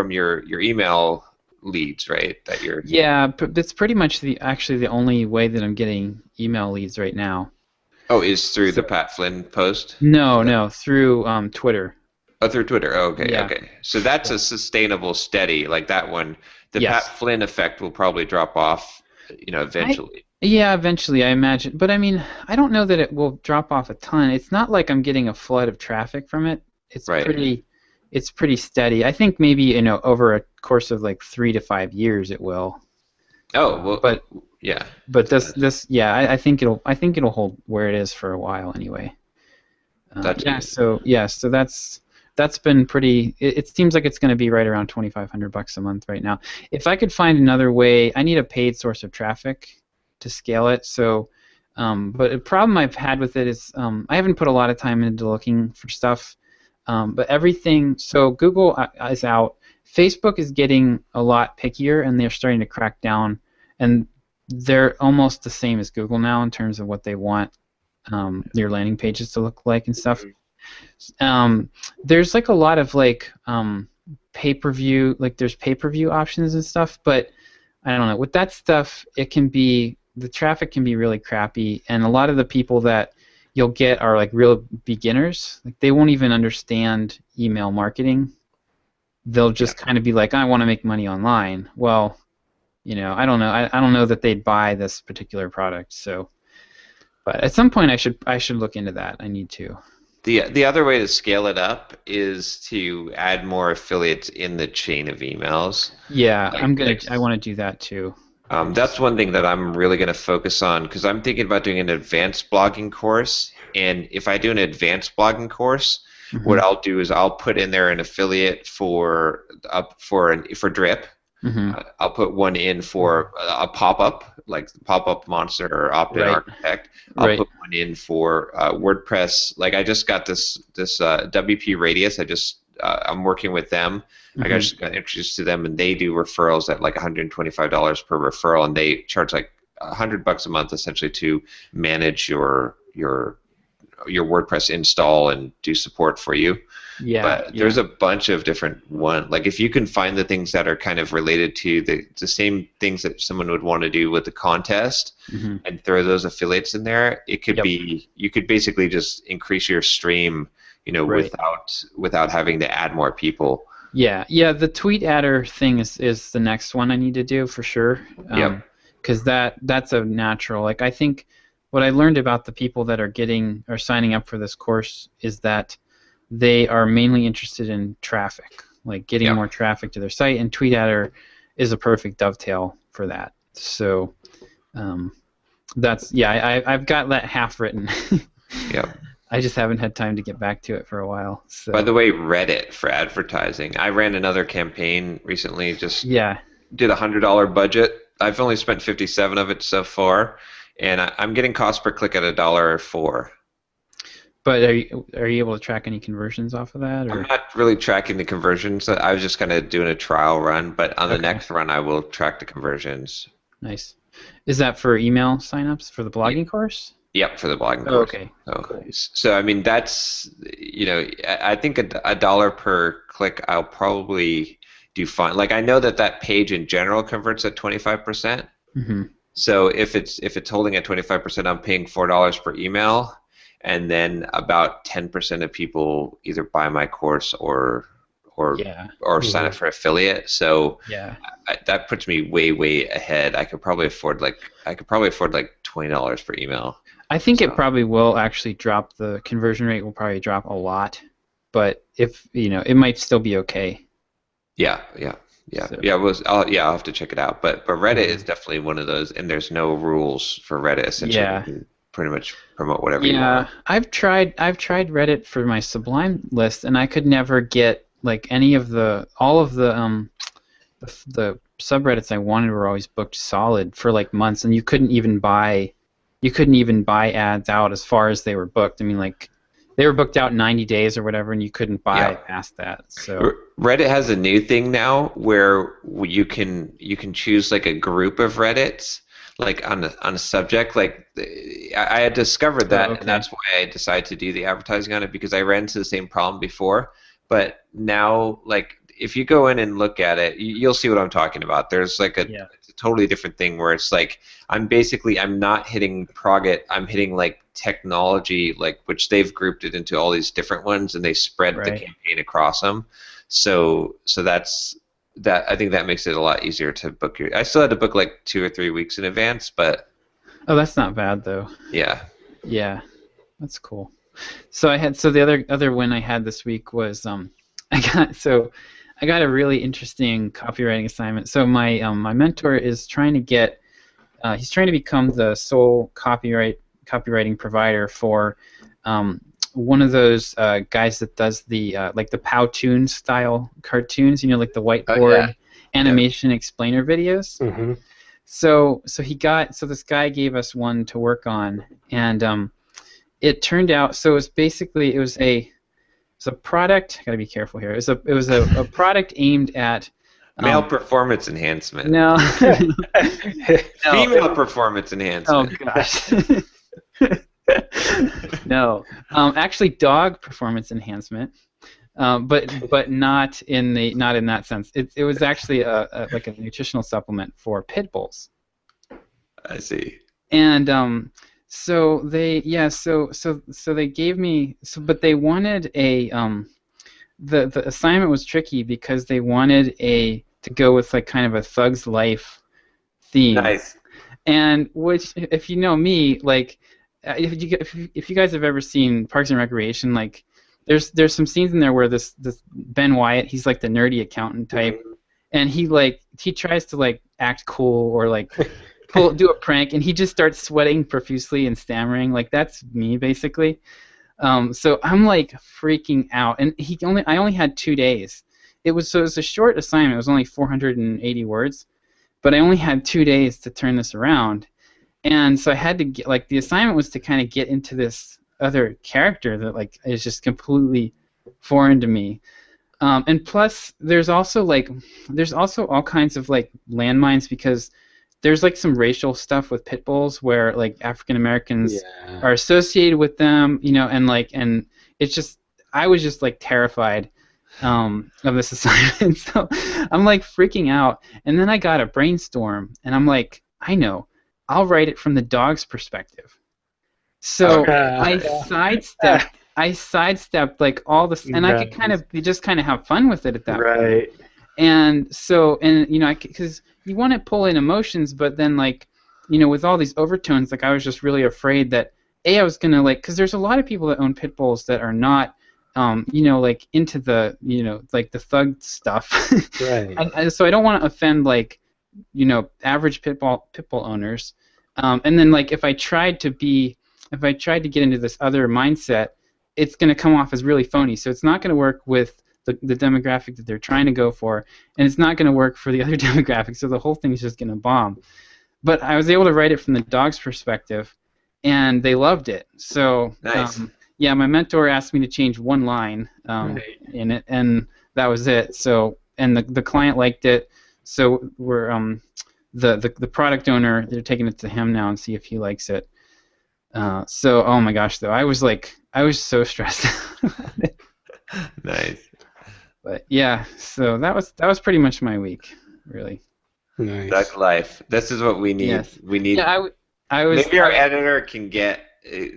your email leads, right? Yeah, but that's pretty much actually the only way that I'm getting email leads right now. Oh, is through the Pat Flynn post? No, through Twitter. Oh, through Twitter. Oh, okay, yeah. Okay. So that's a sustainable, steady, like that one. The Pat Flynn effect will probably drop off, eventually. Eventually, I imagine. But I mean, I don't know that it will drop off a ton. It's not like I'm getting a flood of traffic from it. It's pretty steady. I think maybe over a course of like 3 to 5 years it will. Oh well, but yeah. But I think it'll hold where it is for a while anyway. So that's been pretty. It seems like it's going to be right around $2,500 a month right now. If I could find another way, I need a paid source of traffic to scale it. So, but a problem I've had with it is I haven't put a lot of time into looking for stuff. But everything. So Google is out. Facebook is getting a lot pickier, and they're starting to crack down. And they're almost the same as Google now in terms of what they want your landing pages to look like and stuff. There's like a lot of like pay-per-view, like there's pay-per-view options and stuff, but I don't know. With that stuff, the traffic can be really crappy, and a lot of the people that you'll get are like real beginners. Like they won't even understand email marketing. They'll just kind of be like, I want to make money online. Well, I don't know. I don't know that they'd buy this particular product. So, but at some point, I should look into that. I need to. The other way to scale it up is to add more affiliates in the chain of emails. Yeah, I want to do that too. That's one thing that I'm really going to focus on because I'm thinking about doing an advanced blogging course. And if I do an advanced blogging course, what I'll do is I'll put in there an affiliate for drip. I'll put one in for a pop-up, like Pop-Up Monster or Opt-in Architect. I'll put one in for WordPress. Like I just got this WP Radius. I'm working with them. I just got introduced to them, and they do referrals at like $125 per referral, and they charge like $100 a month essentially to manage your WordPress install and do support for you. But there's a bunch of different ones. Like if you can find the things that are kind of related to the same things that someone would want to do with the contest and throw those affiliates in there, it could be, you could basically just increase your stream, without having to add more people. Yeah, the tweet adder thing is the next one I need to do for sure. Because that's a natural. Like, I think what I learned about the people that are signing up for this course is that they are mainly interested in traffic, like getting more traffic to their site, and tweet adder is a perfect dovetail for that. So I've got that half written. Yep. I just haven't had time to get back to it for a while. So. By the way, Reddit for advertising. I ran another campaign recently. Just did $100 budget. I've only spent 57 of it so far, and I'm getting cost per click at $1.04. But are you able to track any conversions off of that? Or? I'm not really tracking the conversions. I was just kind of doing a trial run, but on the next run, I will track the conversions. Nice. Is that for email signups for the blogging course? Yep, for the blogging course. Okay. So I mean, that's, I think a dollar per click, I'll probably do fine. Like, I know that page in general converts at 25%. Mm-hmm. So if it's holding at 25%, I'm paying $4 per email, and then about 10% of people either buy my course or sign up for affiliate. So that puts me way ahead. I could probably afford like $20 per email. I think it probably will actually drop. The conversion rate will probably drop a lot, but if it might still be okay. Yeah. So. I'll have to check it out. But Reddit is definitely one of those, and there's no rules for Reddit. Essentially, you can pretty much promote whatever you want. I've tried Reddit for my Sublime list, and I could never get like any of all of the subreddits I wanted were always booked solid for like months, and you couldn't even buy ads out as far as they were booked. I mean, like, they were booked out 90 days or whatever, and you couldn't buy past that. So Reddit has a new thing now where you can choose like a group of Reddits, like on a subject. Like, I had discovered that, and that's why I decided to do the advertising on it, because I ran into the same problem before. But now, like, if you go in and look at it, you'll see what I'm talking about. There's like it's a totally different thing where it's like I'm not hitting Progit, I'm hitting like technology, like, which they've grouped it into all these different ones, and they spread the campaign across them. So that's that. I think that makes it a lot easier to book I still had to book like 2 or 3 weeks in advance, but that's not bad though. Yeah, that's cool. So the other win I had this week was I got a really interesting copywriting assignment. So my mentor is trying to he's trying to become the sole copywriting provider for one of those guys that does the like the Powtoon style cartoons, like the whiteboard animation explainer videos. Mm-hmm. So this guy gave us one to work on, and it turned out, so it was a product. Gotta be careful here. It was a product aimed at male performance enhancement. No. Female performance enhancement. Oh gosh. No. Actually, dog performance enhancement. But not in that sense. It was actually like a nutritional supplement for pit bulls. I see. And so they they gave me but they wanted the assignment was tricky because they wanted to go with like kind of a Thugz Life theme. Nice. And which, if you know me, like if you guys have ever seen Parks and Recreation, like there's some scenes in there where this Ben Wyatt, he's like the nerdy accountant type, and he tries to like act cool or like do a prank, and he just starts sweating profusely and stammering. Like, that's me basically. So I'm like freaking out, and I only had 2 days. It was a short assignment. It was only 480 words, but I only had 2 days to turn this around, and so I had to get, like, the assignment was to kind of get into this other character that like is just completely foreign to me. And plus, there's also all kinds of like landmines, because there's like some racial stuff with pit bulls where like African Americans are associated with them, and it's just, I was just like terrified of this assignment. So I'm like freaking out, and then I got a brainstorm, and I'm like, I know, I'll write it from the dog's perspective. So I I sidestepped like all this, and I could kind of just kind of have fun with it at that point. Right. And so, and you know, because you want to pull in emotions, but then like, you know, with all these overtones, like I was just really afraid that I was gonna like, because there's a lot of people that own pit bulls that are not, you know, like into the, you know, like the thug stuff. Right. and so I don't want to offend like, you know, average pit bull owners. And then like if I tried to get into this other mindset, it's going to come off as really phony. So it's not going to work with the demographic that they're trying to go for, and it's not going to work for the other demographic. So the whole thing is just going to bomb. But I was able to write it from the dog's perspective, and they loved it. So nice. Yeah, my mentor asked me to change one line in it, and that was it. So and the client liked it. So we're the product owner, they're taking it to him now and see if he likes it. So oh my gosh, though I was so stressed out about it. Nice. But yeah, so that was pretty much my week, really. Nice. Thugz Life. This is what we need. Yes. We need. Yeah, I was. Maybe our editor can get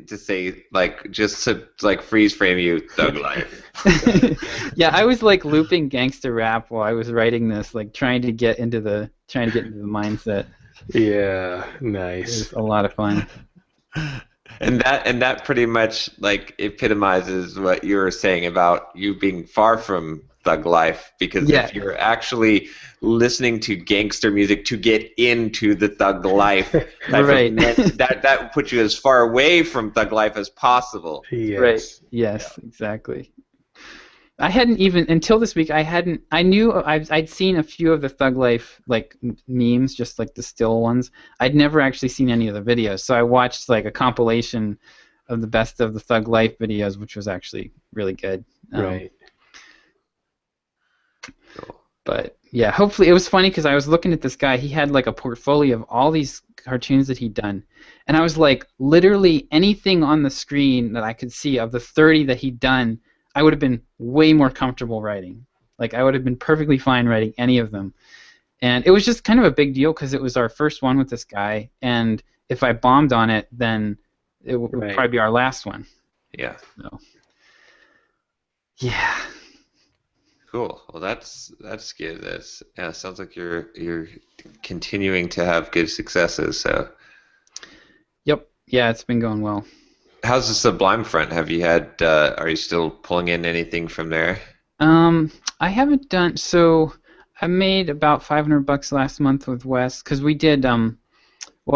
to say like just to like freeze frame you Thugz Life. Yeah, I was like looping gangster rap while I was writing this, like trying to get into the mindset. Yeah, nice. It was a lot of fun. And that pretty much like epitomizes what you were saying about you being far from Thug Life, because if you're actually listening to gangster music to get into the Thug Life, that puts you as far away from Thug Life as possible. Yes. Right. Yes, exactly. I hadn't even until this week. I knew I'd seen a few of the Thug Life like memes, just like the still ones. I'd never actually seen any of the videos, so I watched like a compilation of the best of the Thug Life videos, which was actually really good. Right. But yeah, hopefully it was funny because I was looking at this guy. He had like a portfolio of all these cartoons that he'd done, and I was like, literally anything on the screen that I could see of the 30 that he'd done, I would have been way more comfortable writing. Like I would have been perfectly fine writing any of them. And it was just kind of a big deal because it was our first one with this guy, and if I bombed on it, then it would probably be our last one. Yeah. So, yeah. Cool. Well, that's good. Sounds like you're continuing to have good successes. So. Yep. Yeah, it's been going well. How's the Sublime front? Have you had? Are you still pulling in anything from there? I haven't done. So I made about $500 last month with Wes because we did. Well,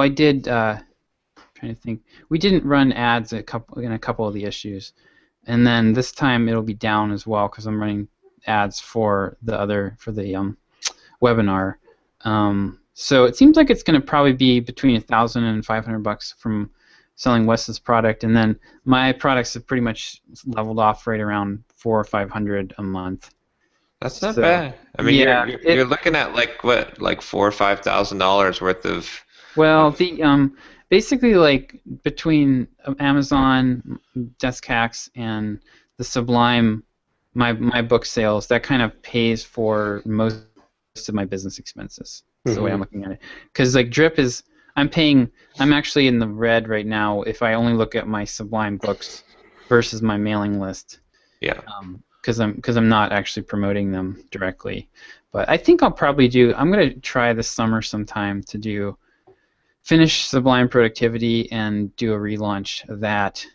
I did. Trying to think. We didn't run ads in a couple of the issues, and then this time it'll be down as well because I'm running ads for the webinar. So it seems like it's going to probably be between $1,000 and $500 from selling Wes's product, and then my products have pretty much leveled off right around $400 or $500 a month. That's not bad. I mean, you're looking at like what, like $4,000 or $5,000 worth of. Well, the basically like between Amazon, Desk Hacks, and the Sublime, my book sales, that kind of pays for most of my business expenses. That's the way I'm looking at it. Because like Drip is. I'm actually in the red right now if I only look at my Sublime books versus my mailing list. Yeah. Because I'm not actually promoting them directly. But I think I'll probably I'm going to try this summer sometime to finish Sublime Productivity and do a relaunch of that.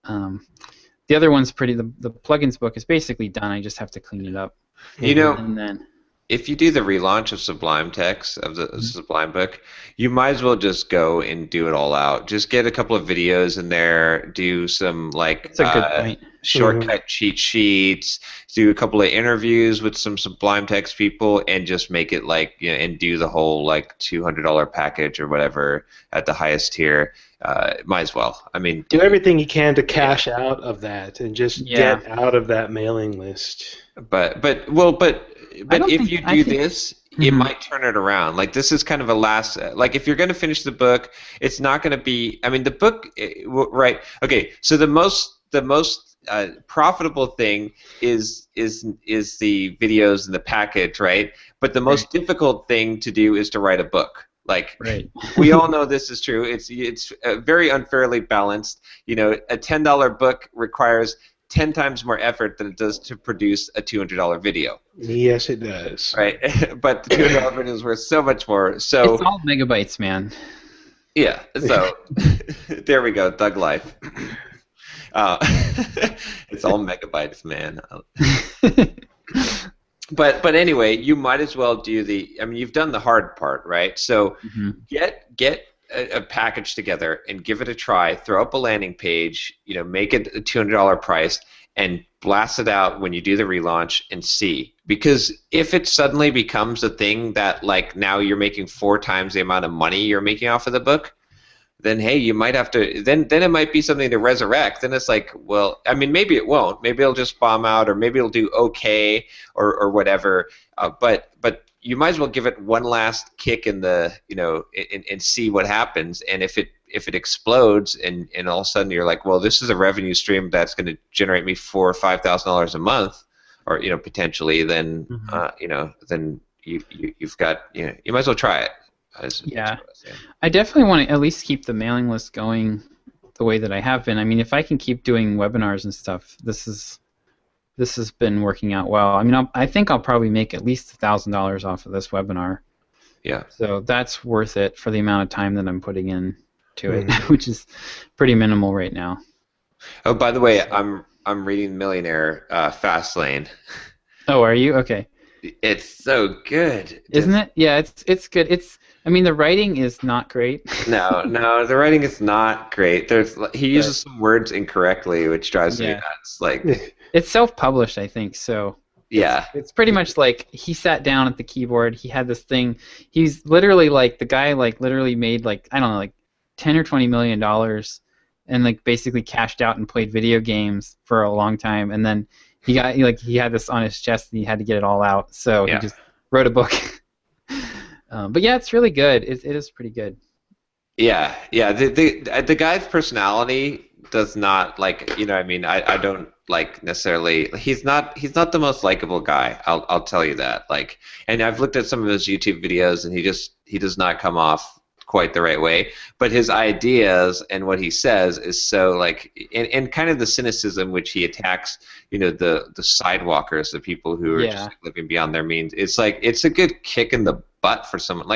The other one's pretty. The plugins book is basically done. I just have to clean it up. You know. And then. If you do the relaunch of Sublime Text, of the Sublime book, you might as well just go and do it all out. Just get a couple of videos in there, do some like shortcut cheat sheets, do a couple of interviews with some Sublime Text people, and just make it like, and do the whole like $200 package or whatever at the highest tier. Might as well. I mean, do everything you can to cash out of that and just get out of that mailing list. But if you do this, it might turn it around. Like this is kind of a last. Like if you're going to finish the book, it's not going to be. I mean, the book, right? Okay, so the most profitable thing is the videos and the package, right? But the most difficult thing to do is to write a book. Like, right. we all know this is true. It's very unfairly balanced. You know, a $10 book requires 10 times more effort than it does to produce a $200 video. Yes, it does. Right, but the $200 video is worth so much more. So It's all megabytes, man. yeah, so there we go, Thugz Life. It's all megabytes, man. But anyway, you might as well do you've done the hard part, right? So get a package together and give it a try. Throw up a landing page, make it a $200 price, and blast it out when you do the relaunch and see. Because if it suddenly becomes a thing that, like, now you're making 4 times the amount of money you're making off of the book, then hey, you might have to. Then it might be something to resurrect. Then it's like, well, I mean, maybe it won't. Maybe it'll just bomb out, or maybe it'll do okay, or whatever. But you might as well give it one last kick in the, and see what happens. And if it explodes, and all of a sudden you're like, well, this is a revenue stream that's going to generate me $4,000 or $5,000 a month, or potentially, then then you've got, you might as well try it. Yeah, I definitely want to at least keep the mailing list going the way that I have been. I mean, if I can keep doing webinars and stuff, this has been working out well. I mean, I think I'll probably make at least $1,000 off of this webinar. Yeah. So that's worth it for the amount of time that I'm putting in to it, which is pretty minimal right now. Oh, by the way, I'm reading Millionaire, Fastlane. Oh, are you? Okay. It's so good, isn't it? Yeah, it's good. I mean, the writing is not great. No, the writing is not great. He uses some words incorrectly, which drives me nuts. Like, it's self-published, I think. So yeah, it's pretty much like he sat down at the keyboard. He had this thing. He's literally like the guy literally made $10 or $20 million, and basically cashed out and played video games for a long time, and then he had this on his chest and he had to get it all out. So he just wrote a book. But yeah, it's really good. It is pretty good. Yeah. The guy's personality does not I don't necessarily. He's not the most likable guy. I'll tell you that. And I've looked at some of his YouTube videos, and he does not come off quite the right way. But his ideas and what he says is so and kind of the cynicism which he attacks, the sidewalkers, the people who are just living beyond their means. It's it's a good kick in the butt for someone.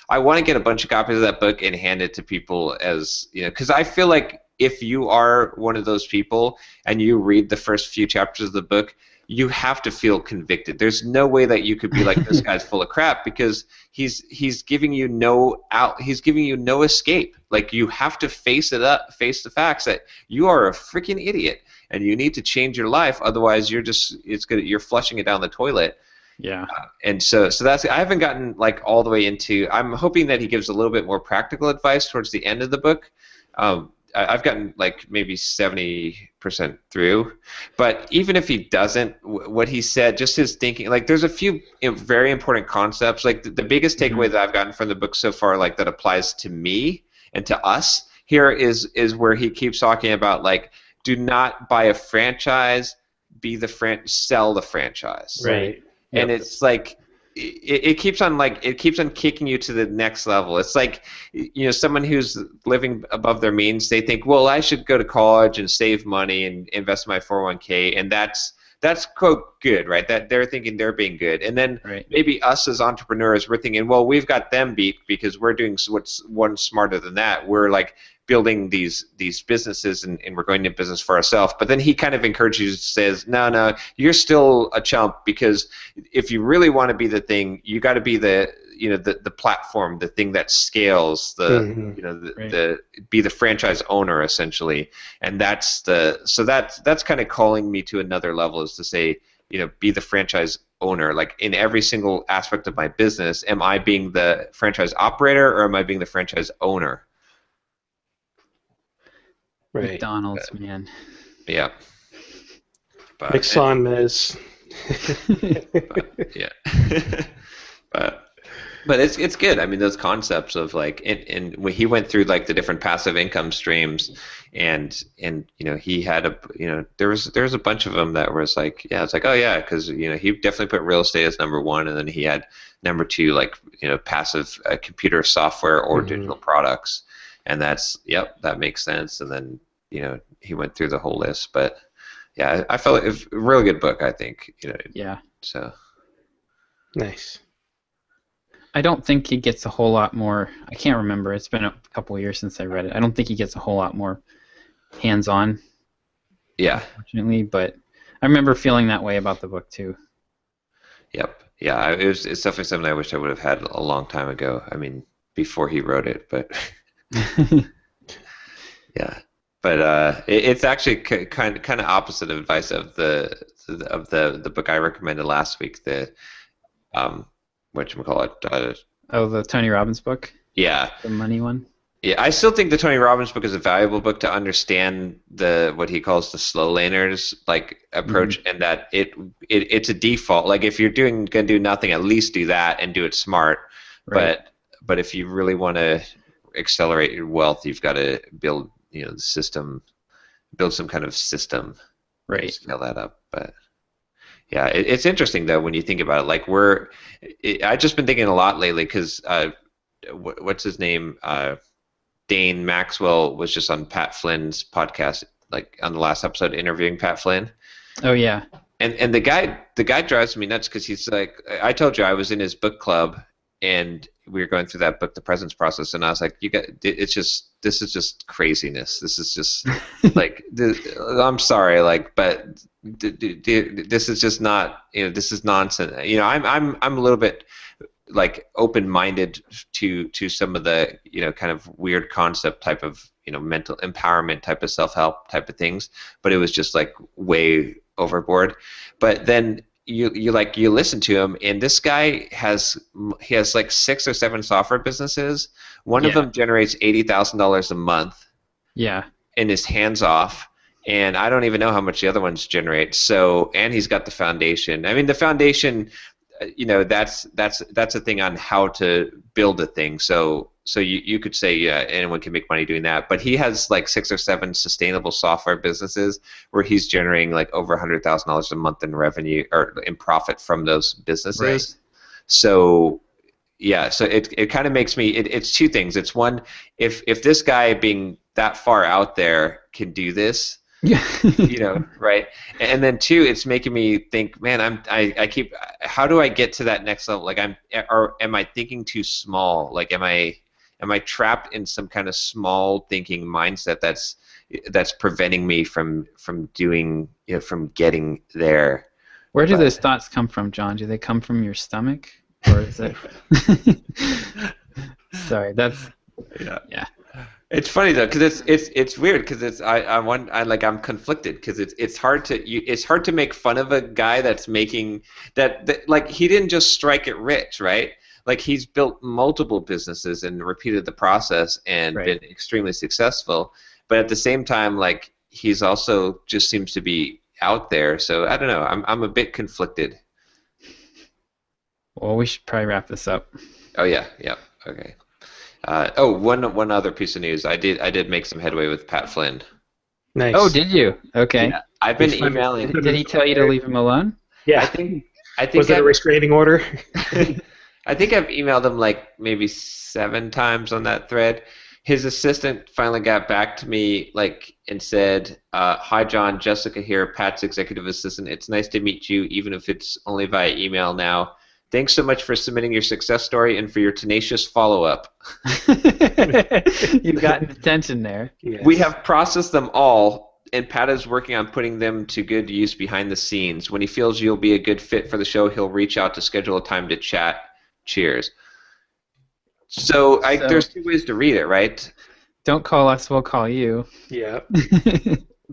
I want to get a bunch of copies of that book and hand it to people, as because I feel like if you are one of those people and you read the first few chapters of the book, you have to feel convicted. There's no way that you could be like, this guy's full of crap, because he's giving you no out. He's giving you no escape. You have to face the facts that you are a freaking idiot and you need to change your life. Otherwise, you're flushing it down the toilet. Yeah. And so that's, I haven't gotten all the way into. I'm hoping that he gives a little bit more practical advice towards the end of the book. I've gotten maybe 70% through, but even if he doesn't, what he said, just his thinking, there's a few very important concepts. The biggest takeaway that I've gotten from the book so far, that applies to me and to us here is where he keeps talking about do not buy a franchise, sell the franchise. Right. And it's it keeps on kicking you to the next level. It's someone who's living above their means, they think, well, I should go to college and save money and invest in my 401k, and that's quote good, right? That they're thinking they're being good, and then maybe us as entrepreneurs, we're thinking, well, we've got them beat because we're doing what's one smarter than that. We're building these businesses and we're going into business for ourselves. But then he kind of encourages, says, no, you're still a chump, because if you really want to be the thing, you got to be the platform, the thing that scales, be the franchise owner essentially. And that's kind of calling me to another level, is to say, be the franchise owner. In every single aspect of my business, am I being the franchise operator or am I being the franchise owner? Right. McDonald's, man. Yeah. McSonmez. Yeah. But But it's good. I mean, those concepts of like, and when he went through like the different passive income streams, and he had there was a bunch of them that was like, yeah, it's like, oh yeah, because he definitely put real estate as number one, and then he had number two like passive computer software or digital products, and that makes sense. And then he went through the whole list, but yeah, I felt it was a really good book. I think Yeah. So nice. I don't think he gets a whole lot more. I can't remember. It's been a couple of years since I read it. I don't think he gets a whole lot more hands-on. Yeah. Unfortunately, but I remember feeling that way about the book too. Yep. Yeah. It's definitely something I wish I would have had a long time ago. I mean, before he wrote it, but yeah. But it's actually kind of opposite of advice of the book I recommended last week. The whatchamacallit? Oh, the Tony Robbins book? Yeah. The money one? Yeah, I still think the Tony Robbins book is a valuable book to understand what he calls the slow laners approach, and that it's a default. Like if you're gonna do nothing, at least do that and do it smart. Right. But if you really want to accelerate your wealth, you've got to build the system, build some kind of system, right? Scale that up, but. Yeah, it's interesting though when you think about it. Like I've just been thinking a lot lately because what's his name? Dane Maxwell was just on Pat Flynn's podcast, like on the last episode, interviewing Pat Flynn. Oh yeah. And the guy drives me nuts because he's like, I told you I was in his book club and we were going through that book, The Presence Process, and I was like, this is just craziness. This is just like, I'm sorry, like, but this is just not, this is nonsense. I'm a little bit like open-minded to some of the kind of weird concept type of mental empowerment type of self-help type of things, but it was just like way overboard. But then you listen to him, and this guy has like 6 or 7 software businesses. One of them generates $80,000 a month. Yeah. And is hands off, and I don't even know how much the other ones generate. So, and he's got the foundation. I mean, the foundation, that's a thing on how to build a thing. So you could say anyone can make money doing that, but he has like 6 or 7 sustainable software businesses where he's generating like over $100,000 a month in revenue or in profit from those businesses. Right. So yeah, so it kind of makes me. It's two things. It's one, if this guy being that far out there can do this. Yeah. Right. And then two, it's making me think, man, I keep. How do I get to that next level? Like am I thinking too small? Like am I trapped in some kind of small thinking mindset that's preventing me from doing, from getting there? Where do those thoughts come from, John? Do they come from your stomach, or is it? Sorry, that's yeah. It's funny though, because it's weird, because I'm conflicted, because it's hard to make fun of a guy that's making that like he didn't just strike it rich, right? Like he's built multiple businesses and repeated the process and been extremely successful, but at the same time, like he's also just seems to be out there. So I don't know. I'm a bit conflicted. Well, we should probably wrap this up. Oh yeah, okay. One other piece of news. I did make some headway with Pat Flynn. Nice. Oh, did you? Okay. Yeah, I've been emailing. Did he tell you to leave him alone? Yeah. I think was it a restraining order? I think I've emailed him like maybe 7 times on that thread. His assistant finally got back to me and said, "Hi John, Jessica here, Pat's executive assistant. It's nice to meet you, even if it's only via email now. Thanks so much for submitting your success story and for your tenacious follow-up." You've gotten attention there. Yes. We have processed them all, and Pat is working on putting them to good use behind the scenes. When he feels you'll be a good fit for the show, he'll reach out to schedule a time to chat. Cheers. So there's 2 ways to read it, right? Don't call us, we'll call you. Yeah.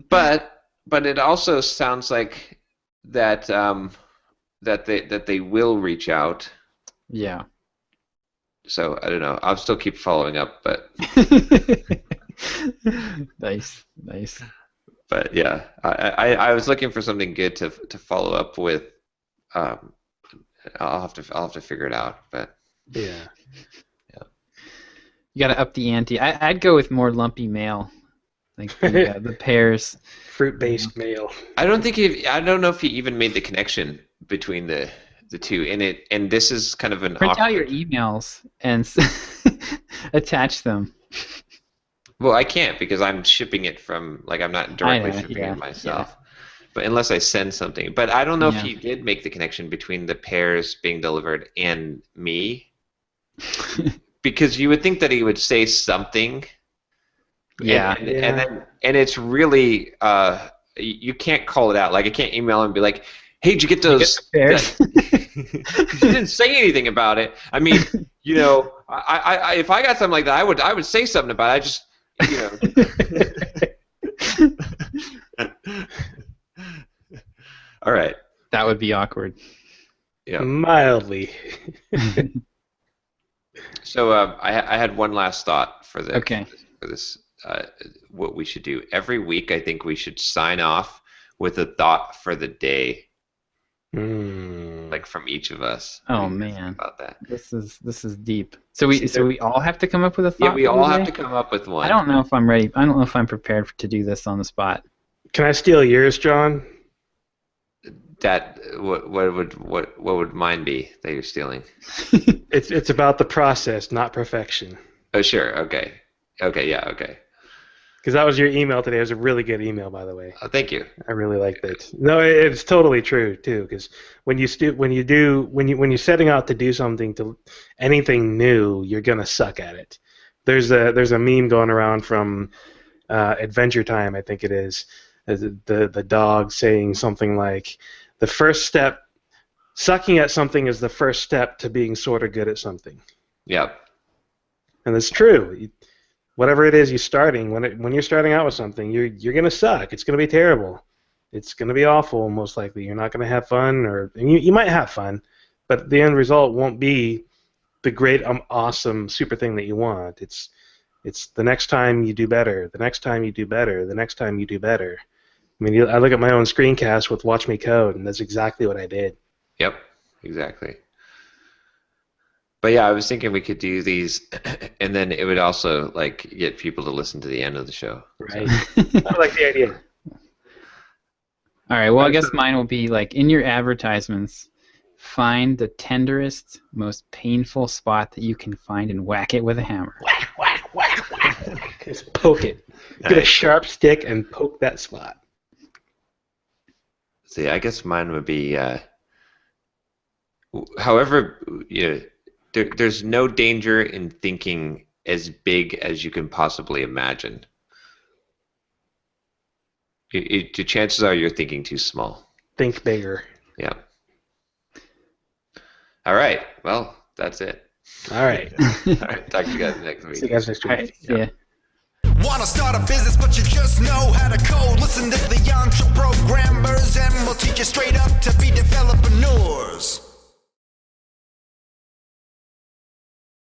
But it also sounds like that that they will reach out. Yeah. So I don't know. I'll still keep following up, but Nice. But yeah, I was looking for something good to follow up with. I'll have to figure it out, but Yeah. You got to up the ante. I'd go with more lumpy mail, like the pairs. Fruit-based mail. I don't know if he even made the connection between the two. And this is kind of an print awkward... out your emails and attach them. Well, I can't because I'm shipping it from, like, I'm not directly shipping it myself. Yeah. But unless I send something. But I don't know if he did make the connection between the pairs being delivered and me. Because you would think that he would say something. Yeah. And it's really, you can't call it out. Like, I can't email him and be like, hey, did you get those? Pairs? Because you didn't say anything about it. I mean, you know, I if I got something like that, I would say something about it. I just, you know. All right. That would be awkward. Yeah. Mildly. So I had one last thought for this. Okay. For this, what we should do every week. I think we should sign off with a thought for the day. Like from each of us. Oh man, about that. This is deep. So we all have to come up with a thought. Yeah, we all have to come up with one. I don't know if I'm ready. I don't know if I'm prepared to do this on the spot. Can I steal yours, John? That what would mine be that you're stealing? It's about the process, not perfection. Oh sure, okay, yeah, okay. Because that was your email today. It was a really good email, by the way. Oh, thank you. I really liked it. No, it's totally true too. Because when you're setting out to do something, anything new, you're gonna suck at it. There's a meme going around from Adventure Time, I think it is, the dog saying something like, the first step, sucking at something is the first step to being sort of good at something. Yep. And it's true. Whatever it is you're starting, when you're starting out with something, you're gonna suck. It's gonna be terrible. It's gonna be awful, most likely. You're not gonna have fun, or you might have fun, but the end result won't be the great, awesome, super thing that you want. It's the next time you do better. The next time you do better. The next time you do better. I mean, I look at my own screencast with Watch Me Code, and that's exactly what I did. Yep, exactly. But yeah, I was thinking we could do these, and then it would also like get people to listen to the end of the show. Right. I like the idea. All right. Well, I guess mine will be like in your advertisements, find the tenderest, most painful spot that you can find and whack it with a hammer. Whack, whack, whack, whack. Just poke it. Get a sharp stick and poke that spot. See, I guess mine would be, however, there's no danger in thinking as big as you can possibly imagine. The chances are you're thinking too small. Think bigger. Yeah. All right. Well, that's it. All right. All right. Talk to you guys next week. See you guys next week. All right. Yeah. Wanna start a business but you just know how to code? Listen to the EntreProgrammers and we'll teach you straight up to be developers.